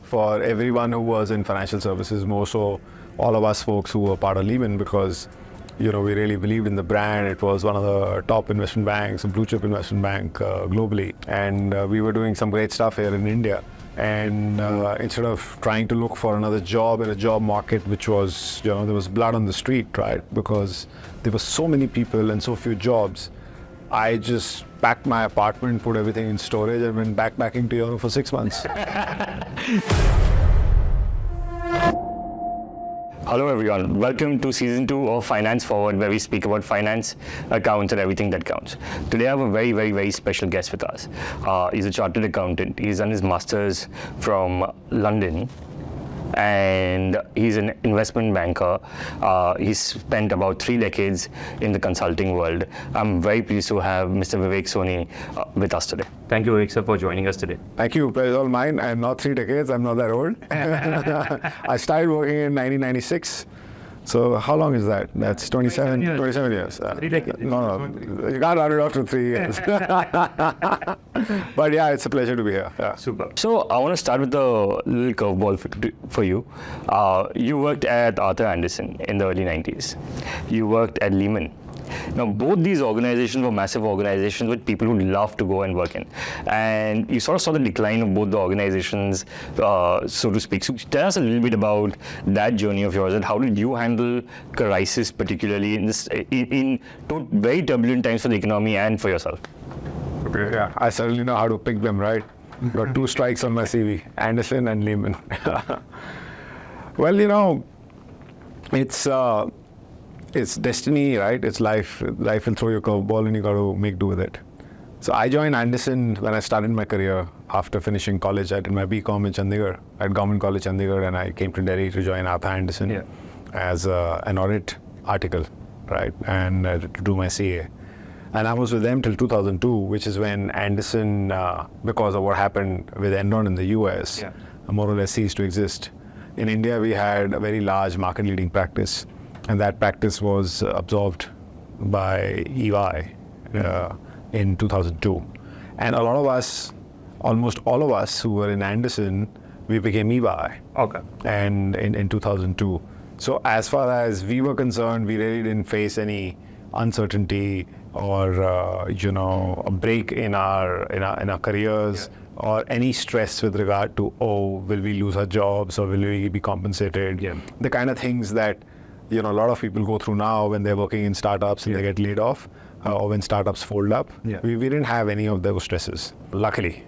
for everyone who was in financial services, more so all of us folks who were part of Lehman, because we really believed in the brand. It was one of the top investment banks, a blue chip investment bank globally, and we were doing some great stuff here in India. And instead of trying to look for another job in a job market, which was, there was blood on the street, right? Because there were so many people and so few jobs. I just packed my apartment, put everything in storage, and went backpacking to Europe for 6 months. Hello everyone, welcome to season 2 of Finance Forward, where we speak about finance, accounts and everything that counts. Today I have a very special guest with us. He's a chartered accountant. He's done his masters from London and he's an investment banker. He's spent about 3 decades in the consulting world. I'm very pleased to have Mr. Vivek Soni with us today. Thank you, Vivek sir, for joining us today. Thank you. Pleasure all mine. I'm not 3 decades. I'm not that old. I started working in 1996. So how long is that? That's 27 years. 3 decades. No, you can't run it off to 3 years. But yeah, it's a pleasure to be here. Yeah. Super. So I want to start with a little curveball for you. You worked at Arthur Andersen in the early 90s. You worked at Lehman. Now, both these organizations were massive organizations with people who love to go and work in. And you sort of saw the decline of both the organizations, so to speak. So tell us a little bit about that journey of yours and how did you handle crisis, particularly in very turbulent times for the economy and for yourself? Okay, yeah, I certainly know how to pick them, right? Got 2 strikes on my CV, Andersen and Lehman. Well, it's destiny, right? It's life. Life will throw you a curveball and you got to make do with it. So I joined Andersen when I started my career after finishing college. I did my BCom in Chandigarh, at Government College Chandigarh, and I came to Delhi to join Arthur Andersen as an audit article, right? And to do my CA. And I was with them till 2002, which is when Andersen, because of what happened with Enron in the US, more or less ceased to exist. In India, we had a very large market-leading practice. And that practice was absorbed by EY in 2002. And a lot of us, almost all of us who were in Andersen, we became EY. Okay. And in 2002. So as far as we were concerned, we really didn't face any uncertainty or a break in our careers or any stress with regard to, will we lose our jobs or will we be compensated? The kind of things that a lot of people go through now when they're working in startups and they get laid off, or when startups fold up. We didn't have any of those stresses, luckily.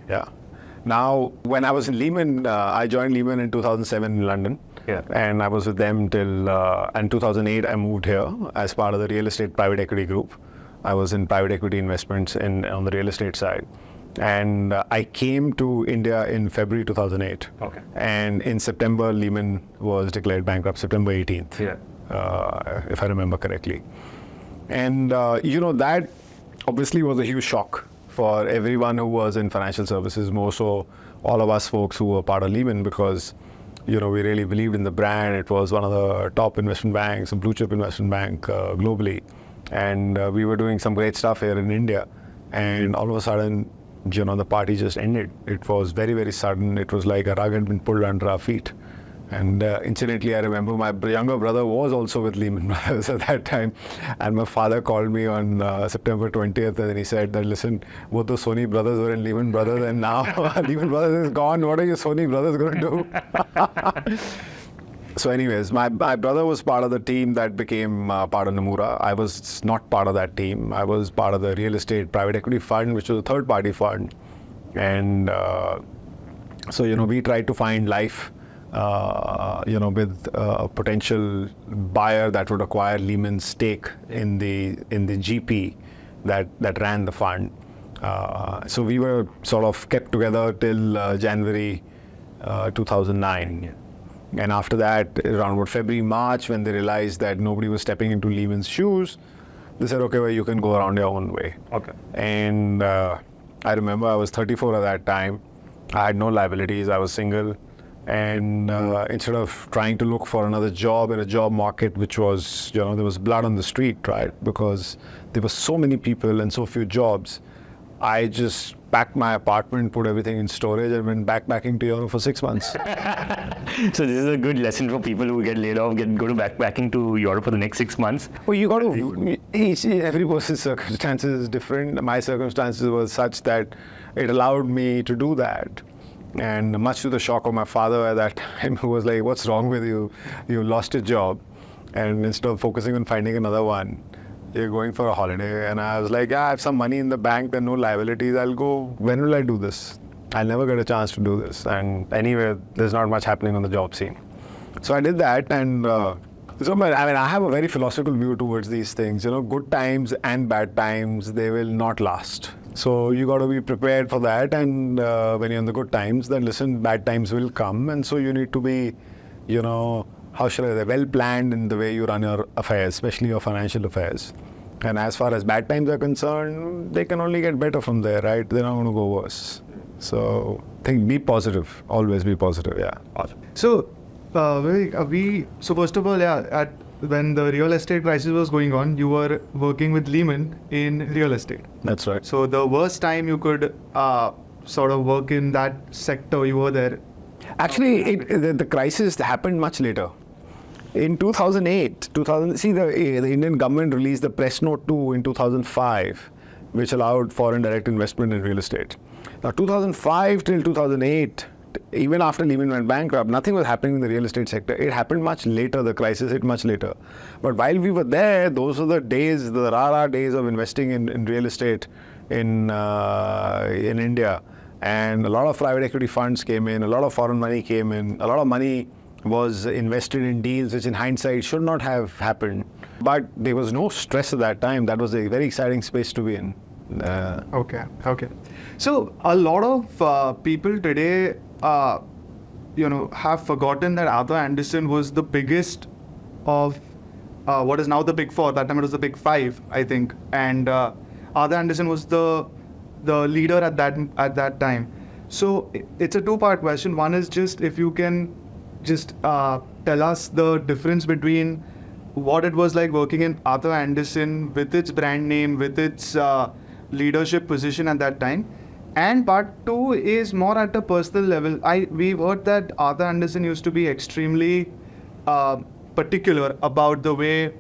Now, when I was in Lehman, I joined Lehman in 2007 in London. And I was with them till, in 2008 I moved here as part of the real estate private equity group. I was in private equity investments on the real estate side. And I came to India in February 2008. And in September, Lehman was declared bankrupt, September 18th. If I remember correctly. And, that obviously was a huge shock for everyone who was in financial services, more so all of us folks who were part of Lehman, because, we really believed in the brand. It was one of the top investment banks, a blue chip investment bank globally. And we were doing some great stuff here in India. And all of a sudden, the party just ended. It was very sudden. It was like a rug had been pulled under our feet. And incidentally, I remember my younger brother was also with Lehman Brothers at that time. And my father called me on September 20th and he said that, listen, both the Soni brothers were in Lehman Brothers and now Lehman Brothers is gone. What are your Soni brothers going to do? So anyways, my brother was part of the team that became part of Nomura. I was not part of that team. I was part of the real estate private equity fund, which was a third-party fund. And so, we tried to find life with a potential buyer that would acquire Lehman's stake in the GP that ran the fund. So we were sort of kept together till January 2009. And after that, around February, March, when they realized that nobody was stepping into Lehman's shoes, they said, okay, well, you can go around your own way. And I remember I was 34 at that time. I had no liabilities. I was single. And instead of trying to look for another job in a job market, which was, there was blood on the street, right? Because there were so many people and so few jobs, I just packed my apartment, put everything in storage, and went backpacking to Europe for 6 months. So this is a good lesson for people who get laid off, go to backpacking to Europe for the next 6 months. Well, you got to. Every person's circumstances is different. My circumstances were such that it allowed me to do that. And much to the shock of my father at that time, who was like, "What's wrong with you? You lost your job, and instead of focusing on finding another one, you're going for a holiday." And I was like, "Yeah, I have some money in the bank. There are no liabilities. I'll go. When will I do this? I'll never get a chance to do this. And anyway, there's not much happening on the job scene." So I did that, and I have a very philosophical view towards these things. Good times and bad times, they will not last. So you got to be prepared for that. And when you're in the good times, then listen, bad times will come, and so you need to be, how should I say, well planned in the way you run your affairs, especially your financial affairs. And as far as bad times are concerned, they can only get better from there, right? They're not going to go worse. So be positive. Always be positive. Yeah. So, Vivek, so first of all, when the real estate crisis was going on, you were working with Lehman in real estate. That's right. So the worst time you could sort of work in that sector, you were there. Actually, the crisis happened much later. In 2008, the Indian government released the Press Note 2 in 2005, which allowed foreign direct investment in real estate. Now, 2005 till 2008, even after Lehman went bankrupt, nothing was happening in the real estate sector. It happened much later. The crisis hit much later. But while we were there, those were the days, the rara days of investing in real estate in India. And a lot of private equity funds came in, a lot of foreign money came in, a lot of money was invested in deals which in hindsight should not have happened. But there was no stress at that time. That was a very exciting space to be in. Okay. So a lot of people today, have forgotten that Arthur Andersen was the biggest of what is now the Big Four. That time it was the Big Five, I think. And Arthur Andersen was the leader at that time. So it's a two-part question. One is just if you can just tell us the difference between what it was like working in Arthur Andersen with its brand name, with its leadership position at that time. And part two is more at a personal level. We've heard that Arthur Andersen used to be extremely particular about the way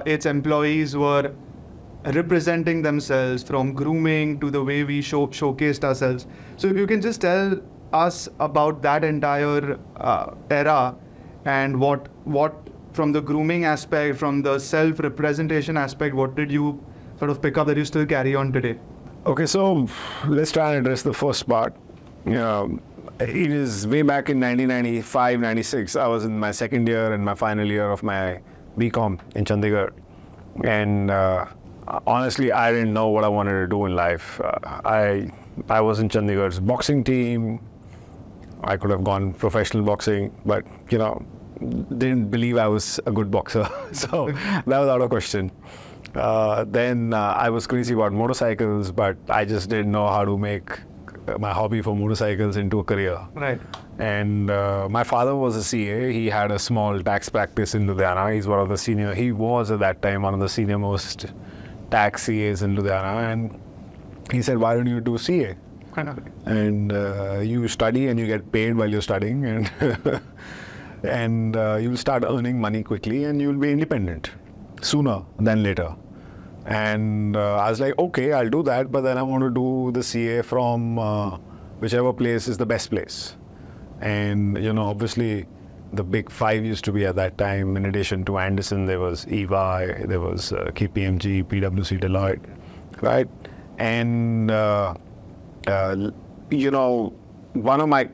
its employees were representing themselves, from grooming to the way we showcased ourselves. So if you can just tell us about that entire era and what from the grooming aspect, from the self-representation aspect, what did you sort of pick up that you still carry on today? Okay, so let's try and address the first part. It is way back in 1995, 96. I was in my second year and my final year of my BCom in Chandigarh. And honestly, I didn't know what I wanted to do in life. I was in Chandigarh's boxing team. I could have gone professional boxing, but, didn't believe I was a good boxer. So that was out of question. Then I was crazy about motorcycles, but I just didn't know how to make my hobby for motorcycles into a career. Right. And my father was a CA. He had a small tax practice in Ludhiana. He was at that time one of the senior most tax CAs in Ludhiana. And he said, "Why don't you do CA? And you study and you get paid while you're studying, and and you'll start earning money quickly and you'll be independent sooner than later." And I was like, okay, I'll do that, but then I want to do the CA from whichever place is the best place. And, obviously the Big Five used to be at that time. In addition to Andersen, there was EY, there was KPMG, PwC, Deloitte, right? And, one of my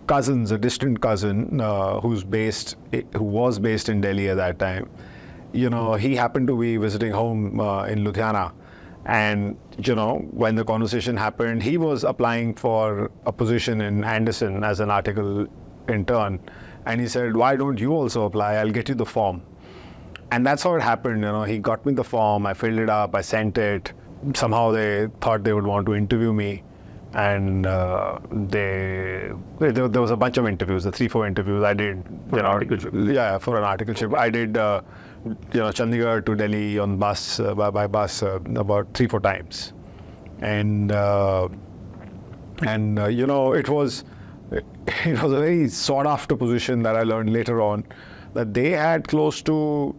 cousins, a distant cousin, who was based in Delhi at that time, he happened to be visiting home in Ludhiana. And, when the conversation happened, he was applying for a position in Andersen as an article intern. And he said, "Why don't you also apply? I'll get you the form." And that's how it happened. He got me the form, I filled it up, I sent it. Somehow they thought they would want to interview me. And there was a bunch of interviews, 3-4 interviews I did. For an articleship. Yeah, for an articleship. I did, Chandigarh to Delhi on bus, by bus about 3-4 times. And And it was a very sought after position that I learned later on, that they had close to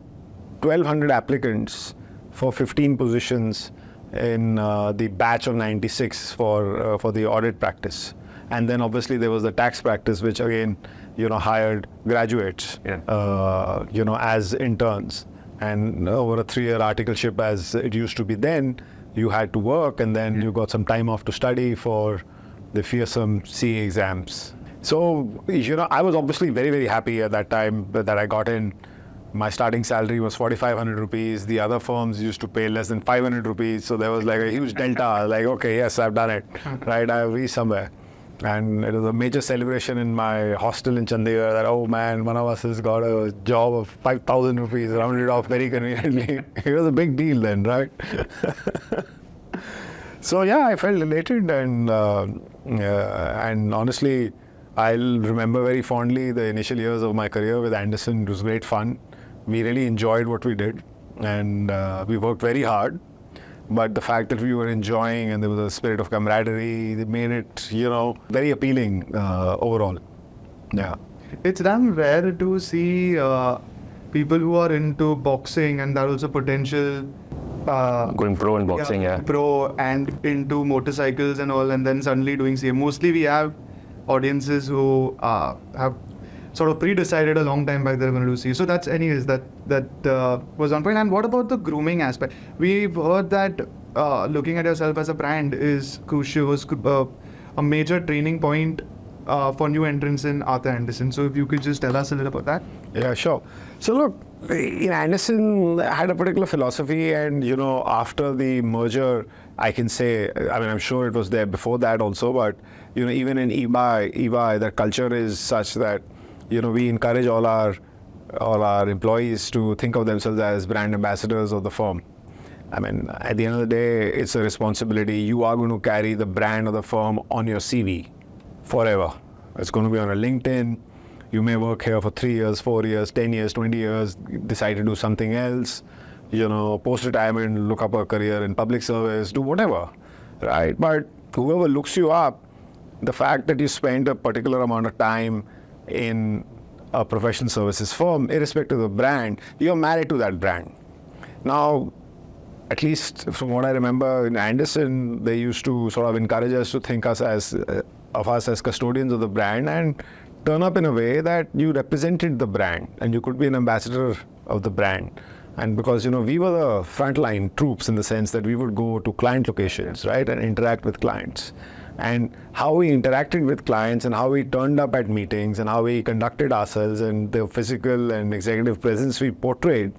1,200 applicants for 15 positions in the batch of 96 for the audit practice. And then obviously there was the tax practice, which again, hired graduates, as interns. And over a 3-year articleship, as it used to be then, you had to work, and then you got some time off to study for the fearsome CA exams. So, I was obviously very, very happy at that time that I got in. My starting salary was 4,500 rupees. The other firms used to pay less than 500 rupees. So there was like a huge delta, like, okay, yes, I've done it, right? I've reached somewhere. And it was a major celebration in my hostel in Chandigarh that, oh man, one of us has got a job of 5,000 rupees, rounded off very conveniently. It was a big deal then, right? So yeah, I felt elated, and honestly, I'll remember very fondly the initial years of my career with Anderson. It was great fun. We really enjoyed what we did, and we worked very hard. But the fact that we were enjoying and there was a spirit of camaraderie, it made it, very appealing overall. Yeah. It's damn rare to see people who are into boxing and that also potential Going pro in boxing, yeah. pro and into motorcycles and all, and then suddenly doing CA. Mostly we have audiences who have sort of pre-decided a long time back they're going to do CA. So that's, anyways, that was on point. And what about the grooming aspect? We've heard that looking at yourself as a brand is crucial, was a major training point for new entrants in Arthur Andersen. So if you could just tell us a little about that. Yeah, sure. So look, Anderson had a particular philosophy, and after the merger, I can say, I'm sure it was there before that also, but even in EY, the culture is such that we encourage all our employees to think of themselves as brand ambassadors of the firm. At the end of the day, it's a responsibility. You are going to carry the brand of the firm on your CV forever. It's going to be on a LinkedIn. You may work here for 3 years, 4 years, 10 years, 20 years, decide to do something else, post-retirement, look up a career in public service, do whatever, right? But whoever looks you up, the fact that you spend a particular amount of time in a professional services firm, irrespective of the brand, you're married to that brand. Now, at least from what I remember in Anderson, they used to sort of encourage us to think of us as custodians of the brand and turn up in a way that you represented the brand and you could be an ambassador of the brand. And because, we were the frontline troops in the sense that we would go to client locations, right, and interact with clients. And how we interacted with clients and how we turned up at meetings and how we conducted ourselves and the physical and executive presence we portrayed,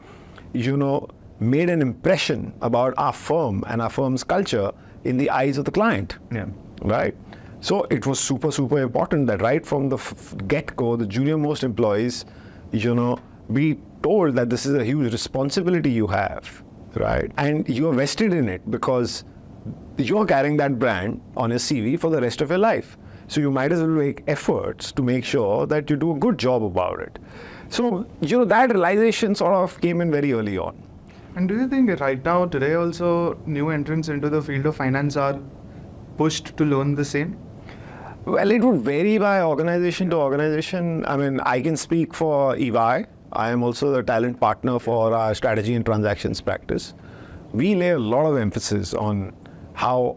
made an impression about our firm and our firm's culture in the eyes of the client. Yeah. Right? So it was super, super important that right from the get-go, the junior most employees, be told that this is a huge responsibility you have, right? And you're vested in it because you're carrying that brand on your CV for the rest of your life. So you might as well make efforts to make sure that you do a good job about it. So, that realization sort of came in very early on. And do you think right now, today also, new entrants into the field of finance are pushed to learn the same? Well, it would vary by organization to organization. I can speak for EY. I am also the talent partner for our strategy and transactions practice. We lay a lot of emphasis on how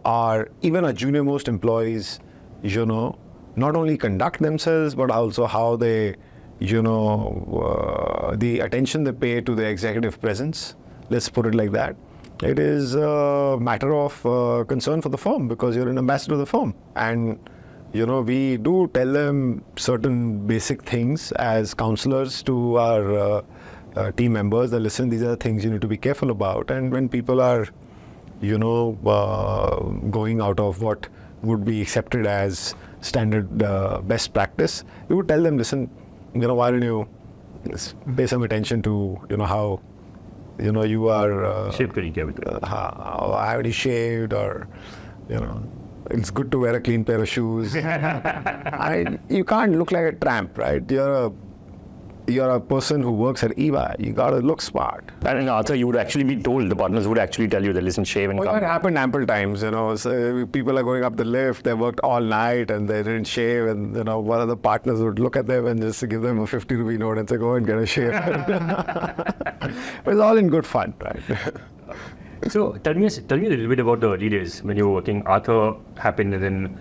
even our junior most employees, not only conduct themselves, but also how they, the attention they pay to the executive presence. Let's put it like that. It is a matter of concern for the firm because you're an ambassador of the firm. And we do tell them certain basic things as counselors to our team members that, listen, these are the things you need to be careful about. And when people are, going out of what would be accepted as standard best practice, we would tell them, listen, why don't you pay some attention to, how, you are... have you shaved or, it's good to wear a clean pair of shoes. You can't look like a tramp, right? You're a you're a person who works at EY. You gotta look smart. And in Arthur, you would actually be told, the partners would actually tell you that, listen, shave and Well, come. it happened ample times, So people are going up the lift, they worked all night and they didn't shave, and one of the partners would look at them and just give them a 50 rupee note and say, go and get a shave. But it's all in good fun, right? So tell me a little bit about the early days when you were working. Arthur happened, and then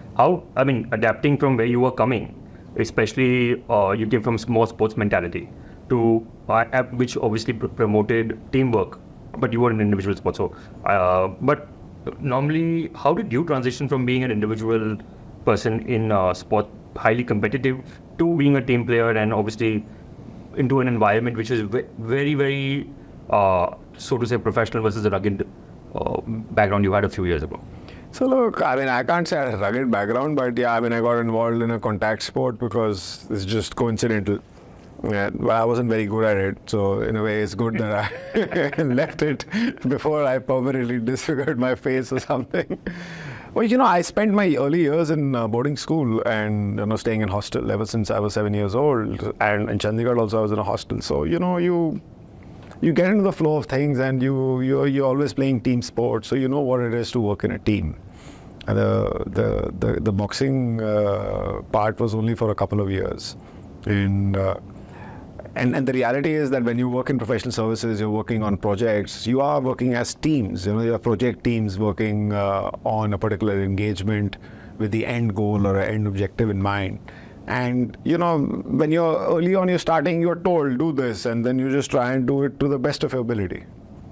adapting from where you were coming, especially you came from more sports mentality to app which obviously promoted teamwork, but you were an individual sport. So, but normally, how did you transition from being an individual person in sport, highly competitive, to being a team player and obviously into an environment which is very, very, so to say, professional versus a rugged background you had a few years ago? So look, I can't say I had a rugged background, but yeah, I got involved in a contact sport because it's just coincidental. Yeah, well, I wasn't very good at it, so in a way it's good that I left it before I permanently disfigured my face or something. Well, I spent my early years in boarding school and staying in hostel ever since I was 7 years old, and in Chandigarh also I was in a hostel. So you get into the flow of things, and you're always playing team sports, so you know what it is to work in a team. And the boxing part was only for a couple of years, and the reality is that when you work in professional services, you're working on projects. You are working as teams. You have project teams working on a particular engagement with the end goal or an end objective in mind. And when you're early on, you're starting, you're told, do this, and then you just try and do it to the best of your ability.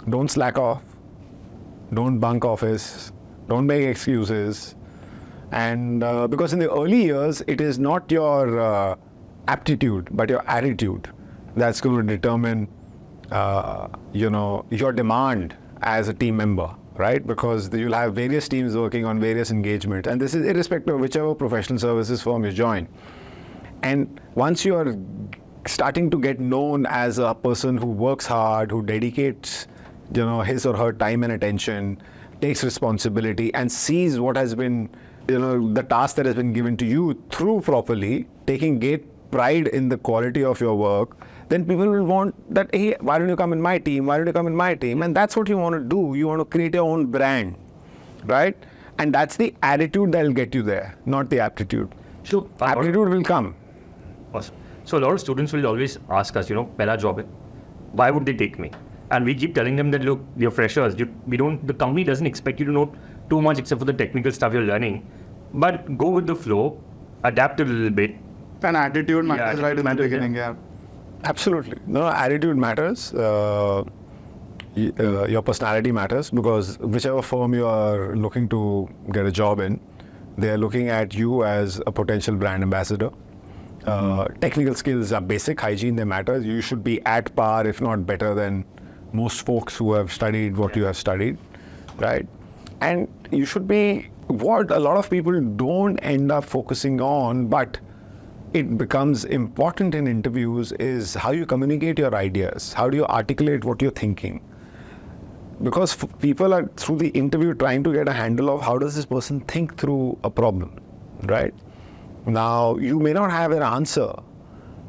Don't slack off. Don't bunk office. Don't make excuses. And because in the early years, it is not your aptitude, but your attitude that's going to determine, your demand as a team member, right? Because you'll have various teams working on various engagements, and this is irrespective of whichever professional services firm you join. And once you are starting to get known as a person who works hard, who dedicates, his or her time and attention, takes responsibility, and sees what has been, the task that has been given to you through properly, taking great pride in the quality of your work, then people will want that, hey, why don't you come in my team? Why don't you come in my team? And that's what you want to do. You want to create your own brand, right? And that's the attitude that will get you there, not the aptitude. So aptitude will come. Awesome. So a lot of students will always ask us, pehla job hai, why would they take me? And we keep telling them that, look, you're freshers. The company doesn't expect you to know too much except for the technical stuff you're learning. But go with the flow, adapt a little bit. And attitude matters right in the beginning, yeah. Absolutely. No, attitude matters. Your personality matters, because whichever firm you are looking to get a job in, they are looking at you as a potential brand ambassador. Technical skills are basic, hygiene, they matter. You should be at par, if not better than most folks who have studied what you have studied, right? And you should be what a lot of people don't end up focusing on, but it becomes important in interviews, is how you communicate your ideas. How do you articulate what you're thinking? Because people are, through the interview, trying to get a handle of how does this person think through a problem, right? Now, you may not have an answer,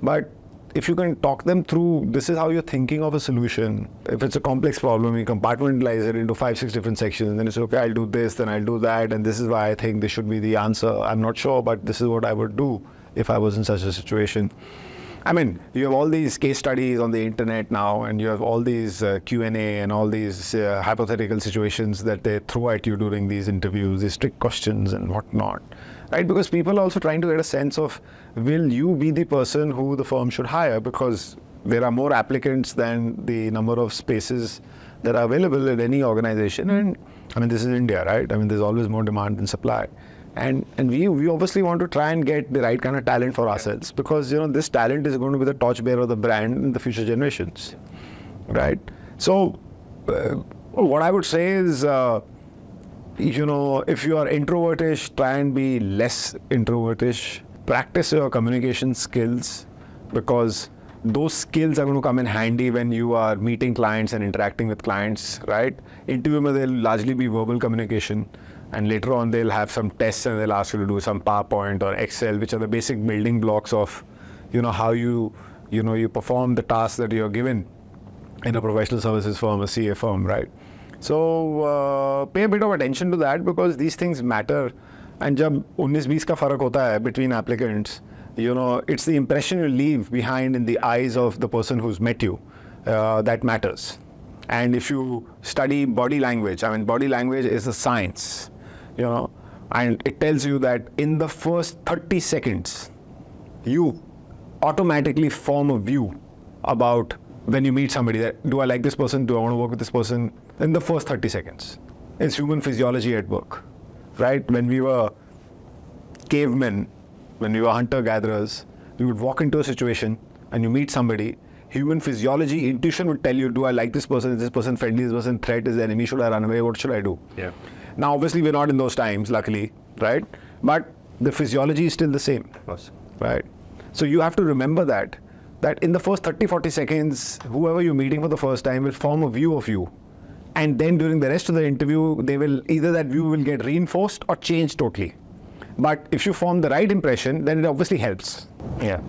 but if you can talk them through, this is how you're thinking of a solution. If it's a complex problem, you compartmentalize it into 5-6 different sections, and then it's okay, I'll do this, then I'll do that, and this is why I think this should be the answer. I'm not sure, but this is what I would do if I was in such a situation. You have all these case studies on the internet now, and you have all these Q&A and all these hypothetical situations that they throw at you during these interviews, these trick questions and whatnot, right? Because people are also trying to get a sense of, will you be the person who the firm should hire? Because there are more applicants than the number of spaces that are available in any organization. And this is India, right? There's always more demand than supply. And we obviously want to try and get the right kind of talent for ourselves, because this talent is going to be the torchbearer of the brand in the future generations, right? So what I would say is, if you are introvertish, try and be less introvertish. Practice your communication skills, because those skills are going to come in handy when you are meeting clients and interacting with clients, right? Interview mein they'll largely be verbal communication. And later on, they'll have some tests, and they'll ask you to do some PowerPoint or Excel, which are the basic building blocks of, how you you perform the tasks that you're given in a professional services firm, a CA firm, right? So pay a bit of attention to that because these things matter. And जब 19-20 का फर्क होता है between applicants, it's the impression you leave behind in the eyes of the person who's met you that matters. And if you study body language, body language is a science, and it tells you that in the first 30 seconds, you automatically form a view about when you meet somebody that, do I like this person? Do I want to work with this person? In the first 30 seconds. It's human physiology at work, right? When we were cavemen, when we were hunter-gatherers, we would walk into a situation and you meet somebody. Human physiology, intuition would tell you, do I like this person? Is this person friendly? Is this person threat? Is the enemy? Should I run away? What should I do? Yeah. Now, obviously, we're not in those times, luckily, right? But the physiology is still the same, Of course. right? So you have to remember that in the first 30-40 seconds, whoever you're meeting for the first time will form a view of you. And then during the rest of the interview, either that view will get reinforced or changed totally. But if you form the right impression, then it obviously helps. Yeah.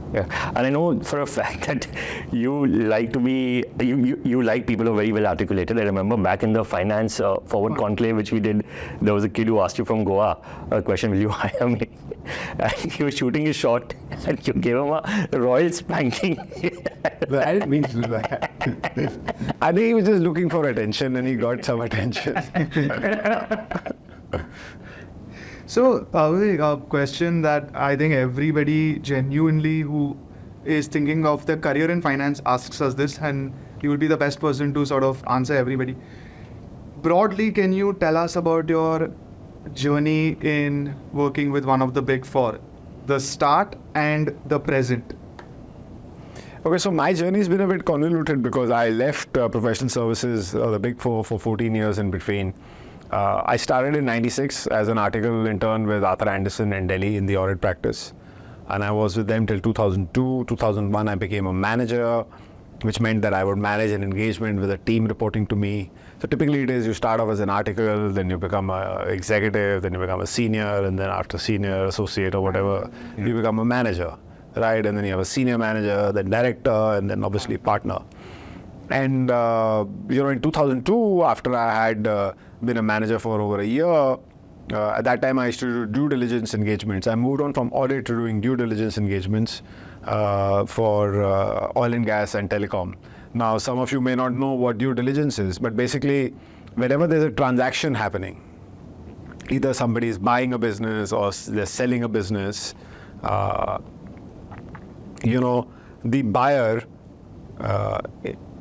And I know for a fact that you like to be, you like people who are very well articulated. I remember back in the finance forward conclave, which we did, there was a kid who asked you from Goa a question, will you hire me? And he was shooting his shot and you gave him a royal spanking. But I didn't mean to do that. I think he was just looking for attention and he got some attention. So, a question that I think everybody genuinely who is thinking of their career in finance asks us this, and you will be the best person to sort of answer everybody. Broadly, can you tell us about your journey in working with one of the big four, the start and the present? Okay, so my journey has been a bit convoluted because I left professional services, the big four, for 14 years in between. I started in '96 as an article intern with Arthur Andersen in Delhi in the audit practice. And I was with them till 2002. 2001, I became a manager, which meant that I would manage an engagement with a team reporting to me. So typically it is you start off as an article, then you become an executive, then you become a senior, and then after senior, associate or whatever, you become a manager, right? And then you have a senior manager, then director, and then obviously partner. And in 2002, after I had been a manager for over a year, at that time I used to do due diligence engagements. I moved on from audit to doing due diligence engagements for oil and gas and telecom. Now, some of you may not know what due diligence is, but basically, whenever there's a transaction happening, either somebody is buying a business or they're selling a business, the buyer,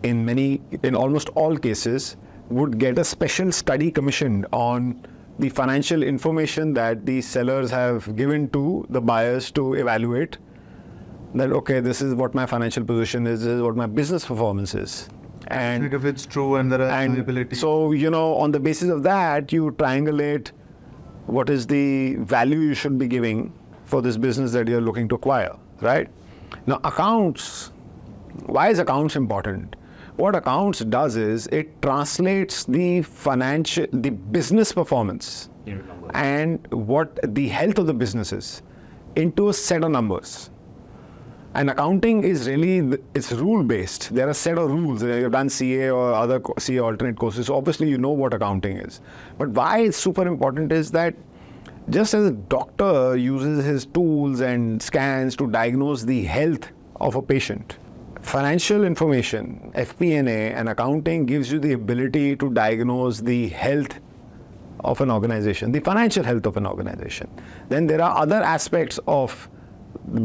in almost all cases, would get a special study commissioned on the financial information that the sellers have given to the buyers to evaluate that, okay, this is what my financial position is, this is what my business performance is. And if it's true and there are liabilities. So, on the basis of that, you triangulate what is the value you should be giving for this business that you're looking to acquire, right? Now, accounts, why is accounts important? What accounts does is it translates the business performance and what the health of the business is into a set of numbers. And accounting is really, it's rule-based. There are a set of rules. You've done CA or other CA alternate courses, so obviously you know what accounting is. But why it's super important is that just as a doctor uses his tools and scans to diagnose the health of a patient, financial information, FP&A and accounting gives you the ability to diagnose the health of an organization, the financial health of an organization. Then there are other aspects of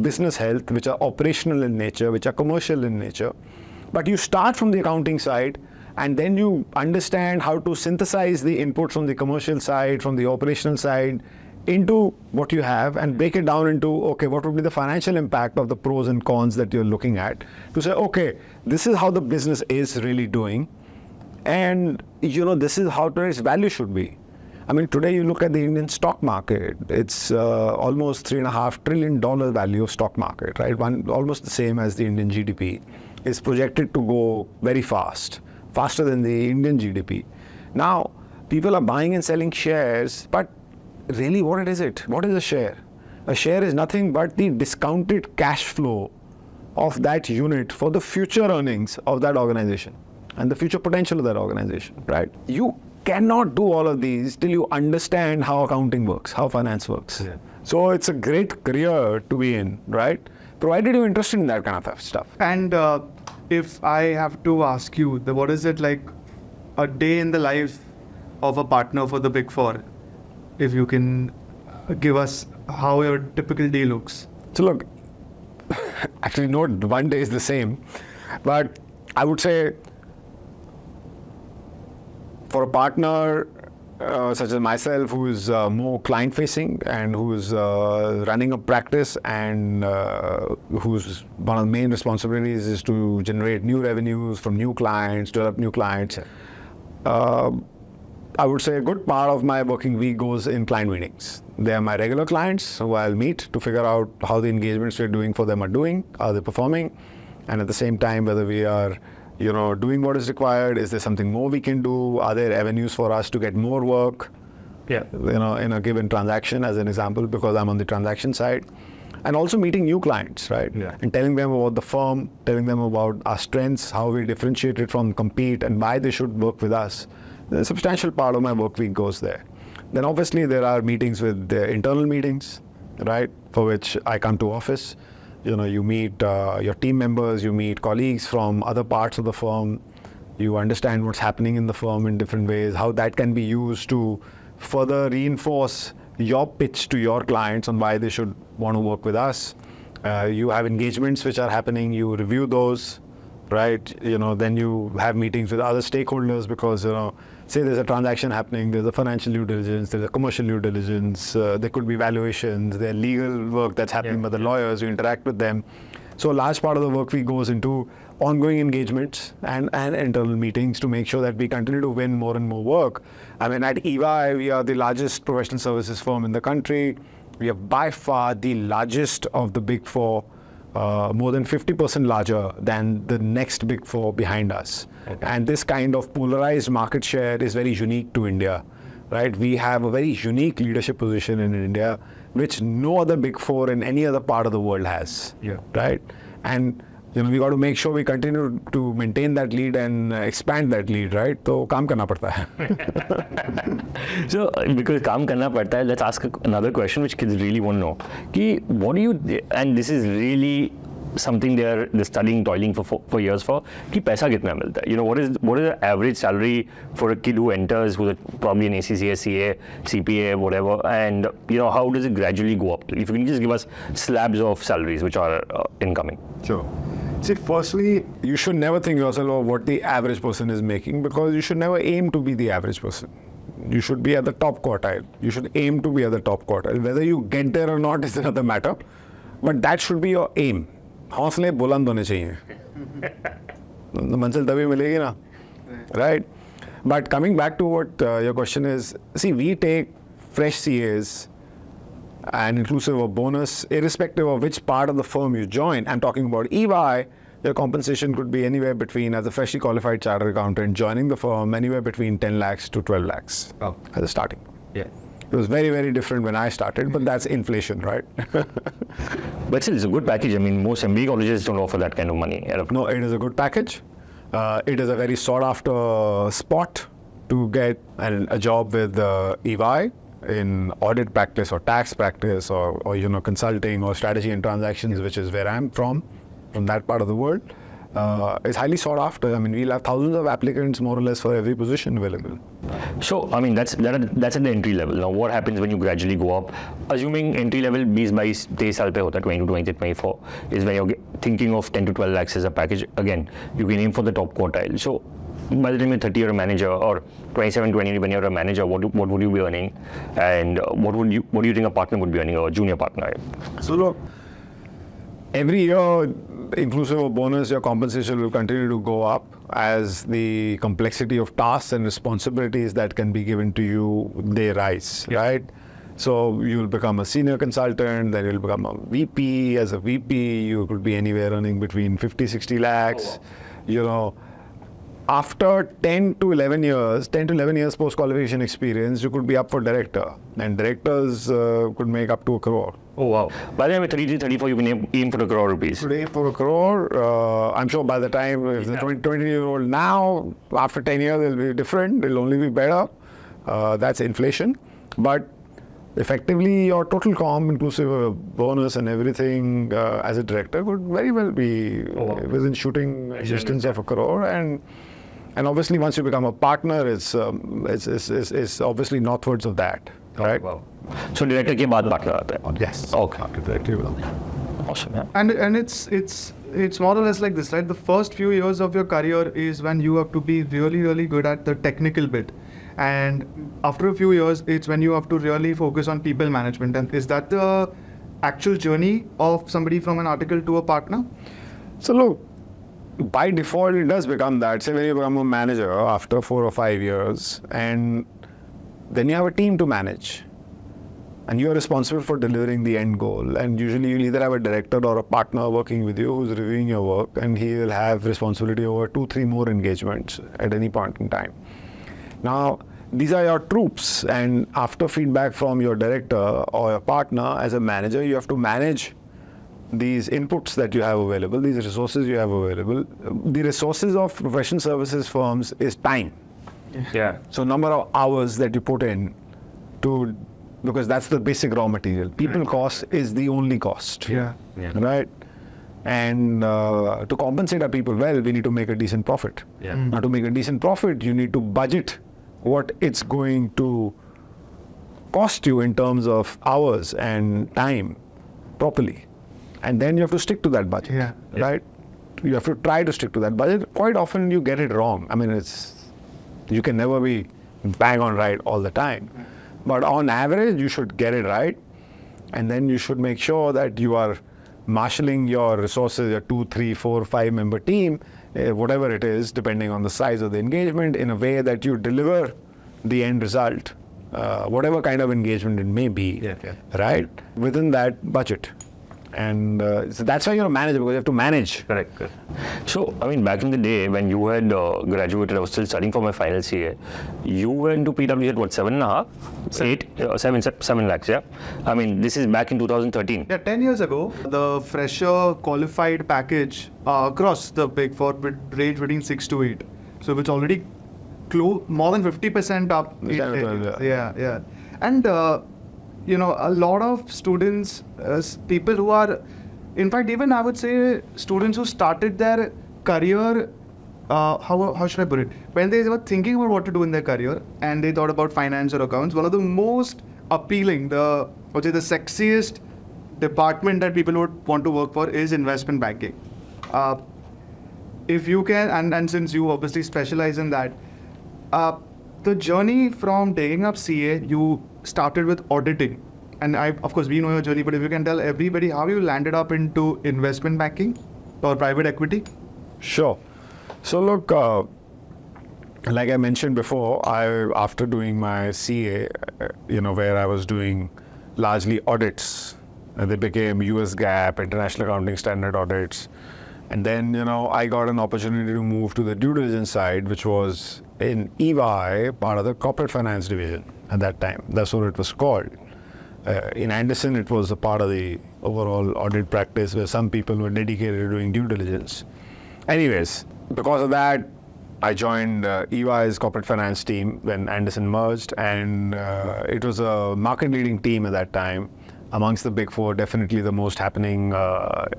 business health which are operational in nature, which are commercial in nature. But you start from the accounting side and then you understand how to synthesize the inputs from the commercial side, from the operational side, into what you have and break it down into, okay, what would be the financial impact of the pros and cons that you're looking at to say, okay, this is how the business is really doing. And, this is how today's value should be. I mean, today you look at the Indian stock market, it's almost $3.5 trillion value of stock market, right? Almost the same as the Indian GDP. It's projected to go very fast, faster than the Indian GDP. Now, people are buying and selling shares, but really, what is it? What is a share? A share is nothing but the discounted cash flow of that unit for the future earnings of that organization and the future potential of that organization, right? You cannot do all of these till you understand how accounting works, how finance works. Yeah. So it's a great career to be in, right? Provided you're interested in that kind of stuff. And if I have to ask you, what is it like a day in the life of a partner for the Big Four? If you can give us how your typical day looks. So look, actually no one day is the same, but I would say for a partner such as myself, who is more client-facing and who is running a practice and whose one of the main responsibilities is to generate new revenues from new clients, develop new clients, I would say a good part of my working week goes in client meetings. They are my regular clients who I'll meet to figure out how the engagements we're doing for them are doing, are they performing, and at the same time whether we are doing what is required. Is there something more we can do? Are there avenues for us to get more work? Yeah. In a given transaction, as an example, because I'm on the transaction side, and also meeting new clients, right? Yeah. And telling them about the firm, telling them about our strengths, how we differentiate it from compete, and why they should work with us. A substantial part of my work week goes there. Then obviously there are meetings with the internal meetings, right? For which I come to office. You meet your team members, you meet colleagues from other parts of the firm, you understand what's happening in the firm in different ways, how that can be used to further reinforce your pitch to your clients on why they should want to work with us. You have engagements which are happening, you review those, right? Then you have meetings with other stakeholders because, say there's a transaction happening, there's a financial due diligence, there's a commercial due diligence, there could be valuations, there's legal work that's happening by the lawyers, you interact with them. So a large part of the work week goes into ongoing engagements and internal meetings to make sure that we continue to win more and more work. I mean, at EY, we are the largest professional services firm in the country. We are by far the largest of the Big Four, more than 50% larger than the next Big Four behind us. Okay. And this kind of polarized market share is very unique to India, right? We have a very unique leadership position in India, which no other Big Four in any other part of the world has, right? And we got to make sure we continue to maintain that lead and expand that lead, right? So, काम करना पड़ता है. So, because काम करना पड़ता है, let's ask another question which kids really want to know. कि what do you, and this is really something they're studying, toiling for years for, कि पैसा कितना मिलता है? What is the average salary for a kid who enters, who's probably an ACCA, CA, CPA, whatever, and how does it gradually go up? If you can just give us slabs of salaries which are incoming. Sure. See, firstly, you should never think yourself of what the average person is making, because you should never aim to be the average person. You should be at the top quartile. You should aim to be at the top quartile. Whether you get there or not is another matter, but that should be your aim. हौसले बुलंद होने चाहिए. मंजिल तभी मिलेगी ना, right? But coming back to what your question is, see, we take fresh CAs and inclusive of bonus, irrespective of which part of the firm you join. I'm talking about EY, your compensation could be anywhere between, as a freshly qualified chartered accountant, joining the firm, anywhere between 10 lakhs to 12 lakhs as a starting. Yeah. It was very, very different when I started, but that's inflation, right? But still, it's a good package. I mean, most MBA colleges don't offer that kind of money. No, it is a good package. It is a very sought-after spot to get a job with EY in audit practice or tax practice or consulting or strategy and transactions, which is where I'm from that part of the world. It's highly sought after. I mean, we'll have thousands of applicants more or less for every position available. So, I mean, that's at the entry level. Now, what happens when you gradually go up? Assuming entry level 20-22 साल पे होता है, 22, 23, 24, is when you're thinking of 10 to 12 lakhs as a package. Again, you can aim for the top quartile. So, by the time you're 30, you're a manager, or 27, 20, when you're a manager, what would you be earning? And what do you think a partner would be earning, or a junior partner? So, look, every year, inclusive of bonus, your compensation will continue to go up as the complexity of tasks and responsibilities that can be given to you, they rise, right? So you will become a senior consultant, then you'll become a VP. As a VP, you could be anywhere earning between 50, 60 lakhs. after 10 to 11 years post-qualification experience, you could be up for director. And directors could make up to 1 crore. Oh, wow. By the time you're 33, 34, you can aim for 1 crore rupees. Could aim for 1 crore. I'm sure by the time, if the 20-year-old now, after 10 years, it'll be different. It'll only be better. That's inflation. But effectively, your total comp, inclusive of bonus and everything, as a director, could very well be within shooting distance of 1 crore. And obviously, once you become a partner, it's obviously northwards of that, right? Wow. So director के बाद partner आता है. Yes. Okay. Directly will. Awesome. Yeah. And it's more or less like this, right? The first few years of your career is when you have to be really, really good at the technical bit. And after a few years, it's when you have to really focus on people management. And is that the actual journey of somebody from an article to a partner? So look, by default, it does become that. Say when you become a manager after 4 or 5 years, and then you have a team to manage. And you are responsible for delivering the end goal. And usually you'll either have a director or a partner working with you who's reviewing your work, and he will have responsibility over 2-3 more engagements at any point in time. Now, these are your troops, and after feedback from your director or your partner, as a manager, you have to manage these inputs that you have available, these resources you have available. The resources of professional services firms is time. Yeah. So number of hours that you put in to, because that's the basic raw material. People cost is the only cost. Yeah. Right? And to compensate our people well, we need to make a decent profit. Yeah. Now to make a decent profit, you need to budget what it's going to cost you in terms of hours and time properly. And then you have to stick to that budget. Yeah. Right? You have to try to stick to that budget. Quite often you get it wrong. I mean, you can never be bang on right all the time. But on average, you should get it right. And then you should make sure that you are marshalling your resources, your 2, 3, 4, 5 member team, whatever it is, depending on the size of the engagement, in a way that you deliver the end result, whatever kind of engagement it may be, right, within that budget. And so that's why you're a manager, because you have to manage. Correct. So, I mean, back in the day when you had graduated, I was still studying for my final CA. You went to PW at what, 7.5? 7 lakhs, yeah? I mean, this is back in 2013. Yeah, 10 years ago, the fresher qualified package across the Big Four would range between 6 to 8. So it's already more than 50% up. Yeah. And a lot of students, people who are, in fact, even I would say students who started their career, how should I put it? When they were thinking about what to do in their career and they thought about finance or accounts, one of the most appealing, the sexiest department that people would want to work for is investment banking. If you can, and since you obviously specialize in that, the journey from taking up CA, you started with auditing. And of course, we know your journey, but if you can tell everybody how you landed up into investment banking or private equity? Sure. So look, like I mentioned before, after doing my CA, where I was doing largely audits, they became US GAAP, International Accounting Standard audits. And then, I got an opportunity to move to the due diligence side, which was in EY, part of the corporate finance division at that time. That's what it was called. In Anderson, it was a part of the overall audit practice where some people were dedicated to doing due diligence. Anyways, because of that, I joined EY's corporate finance team when Anderson merged, and it was a market-leading team at that time. Amongst the Big Four, definitely the most happening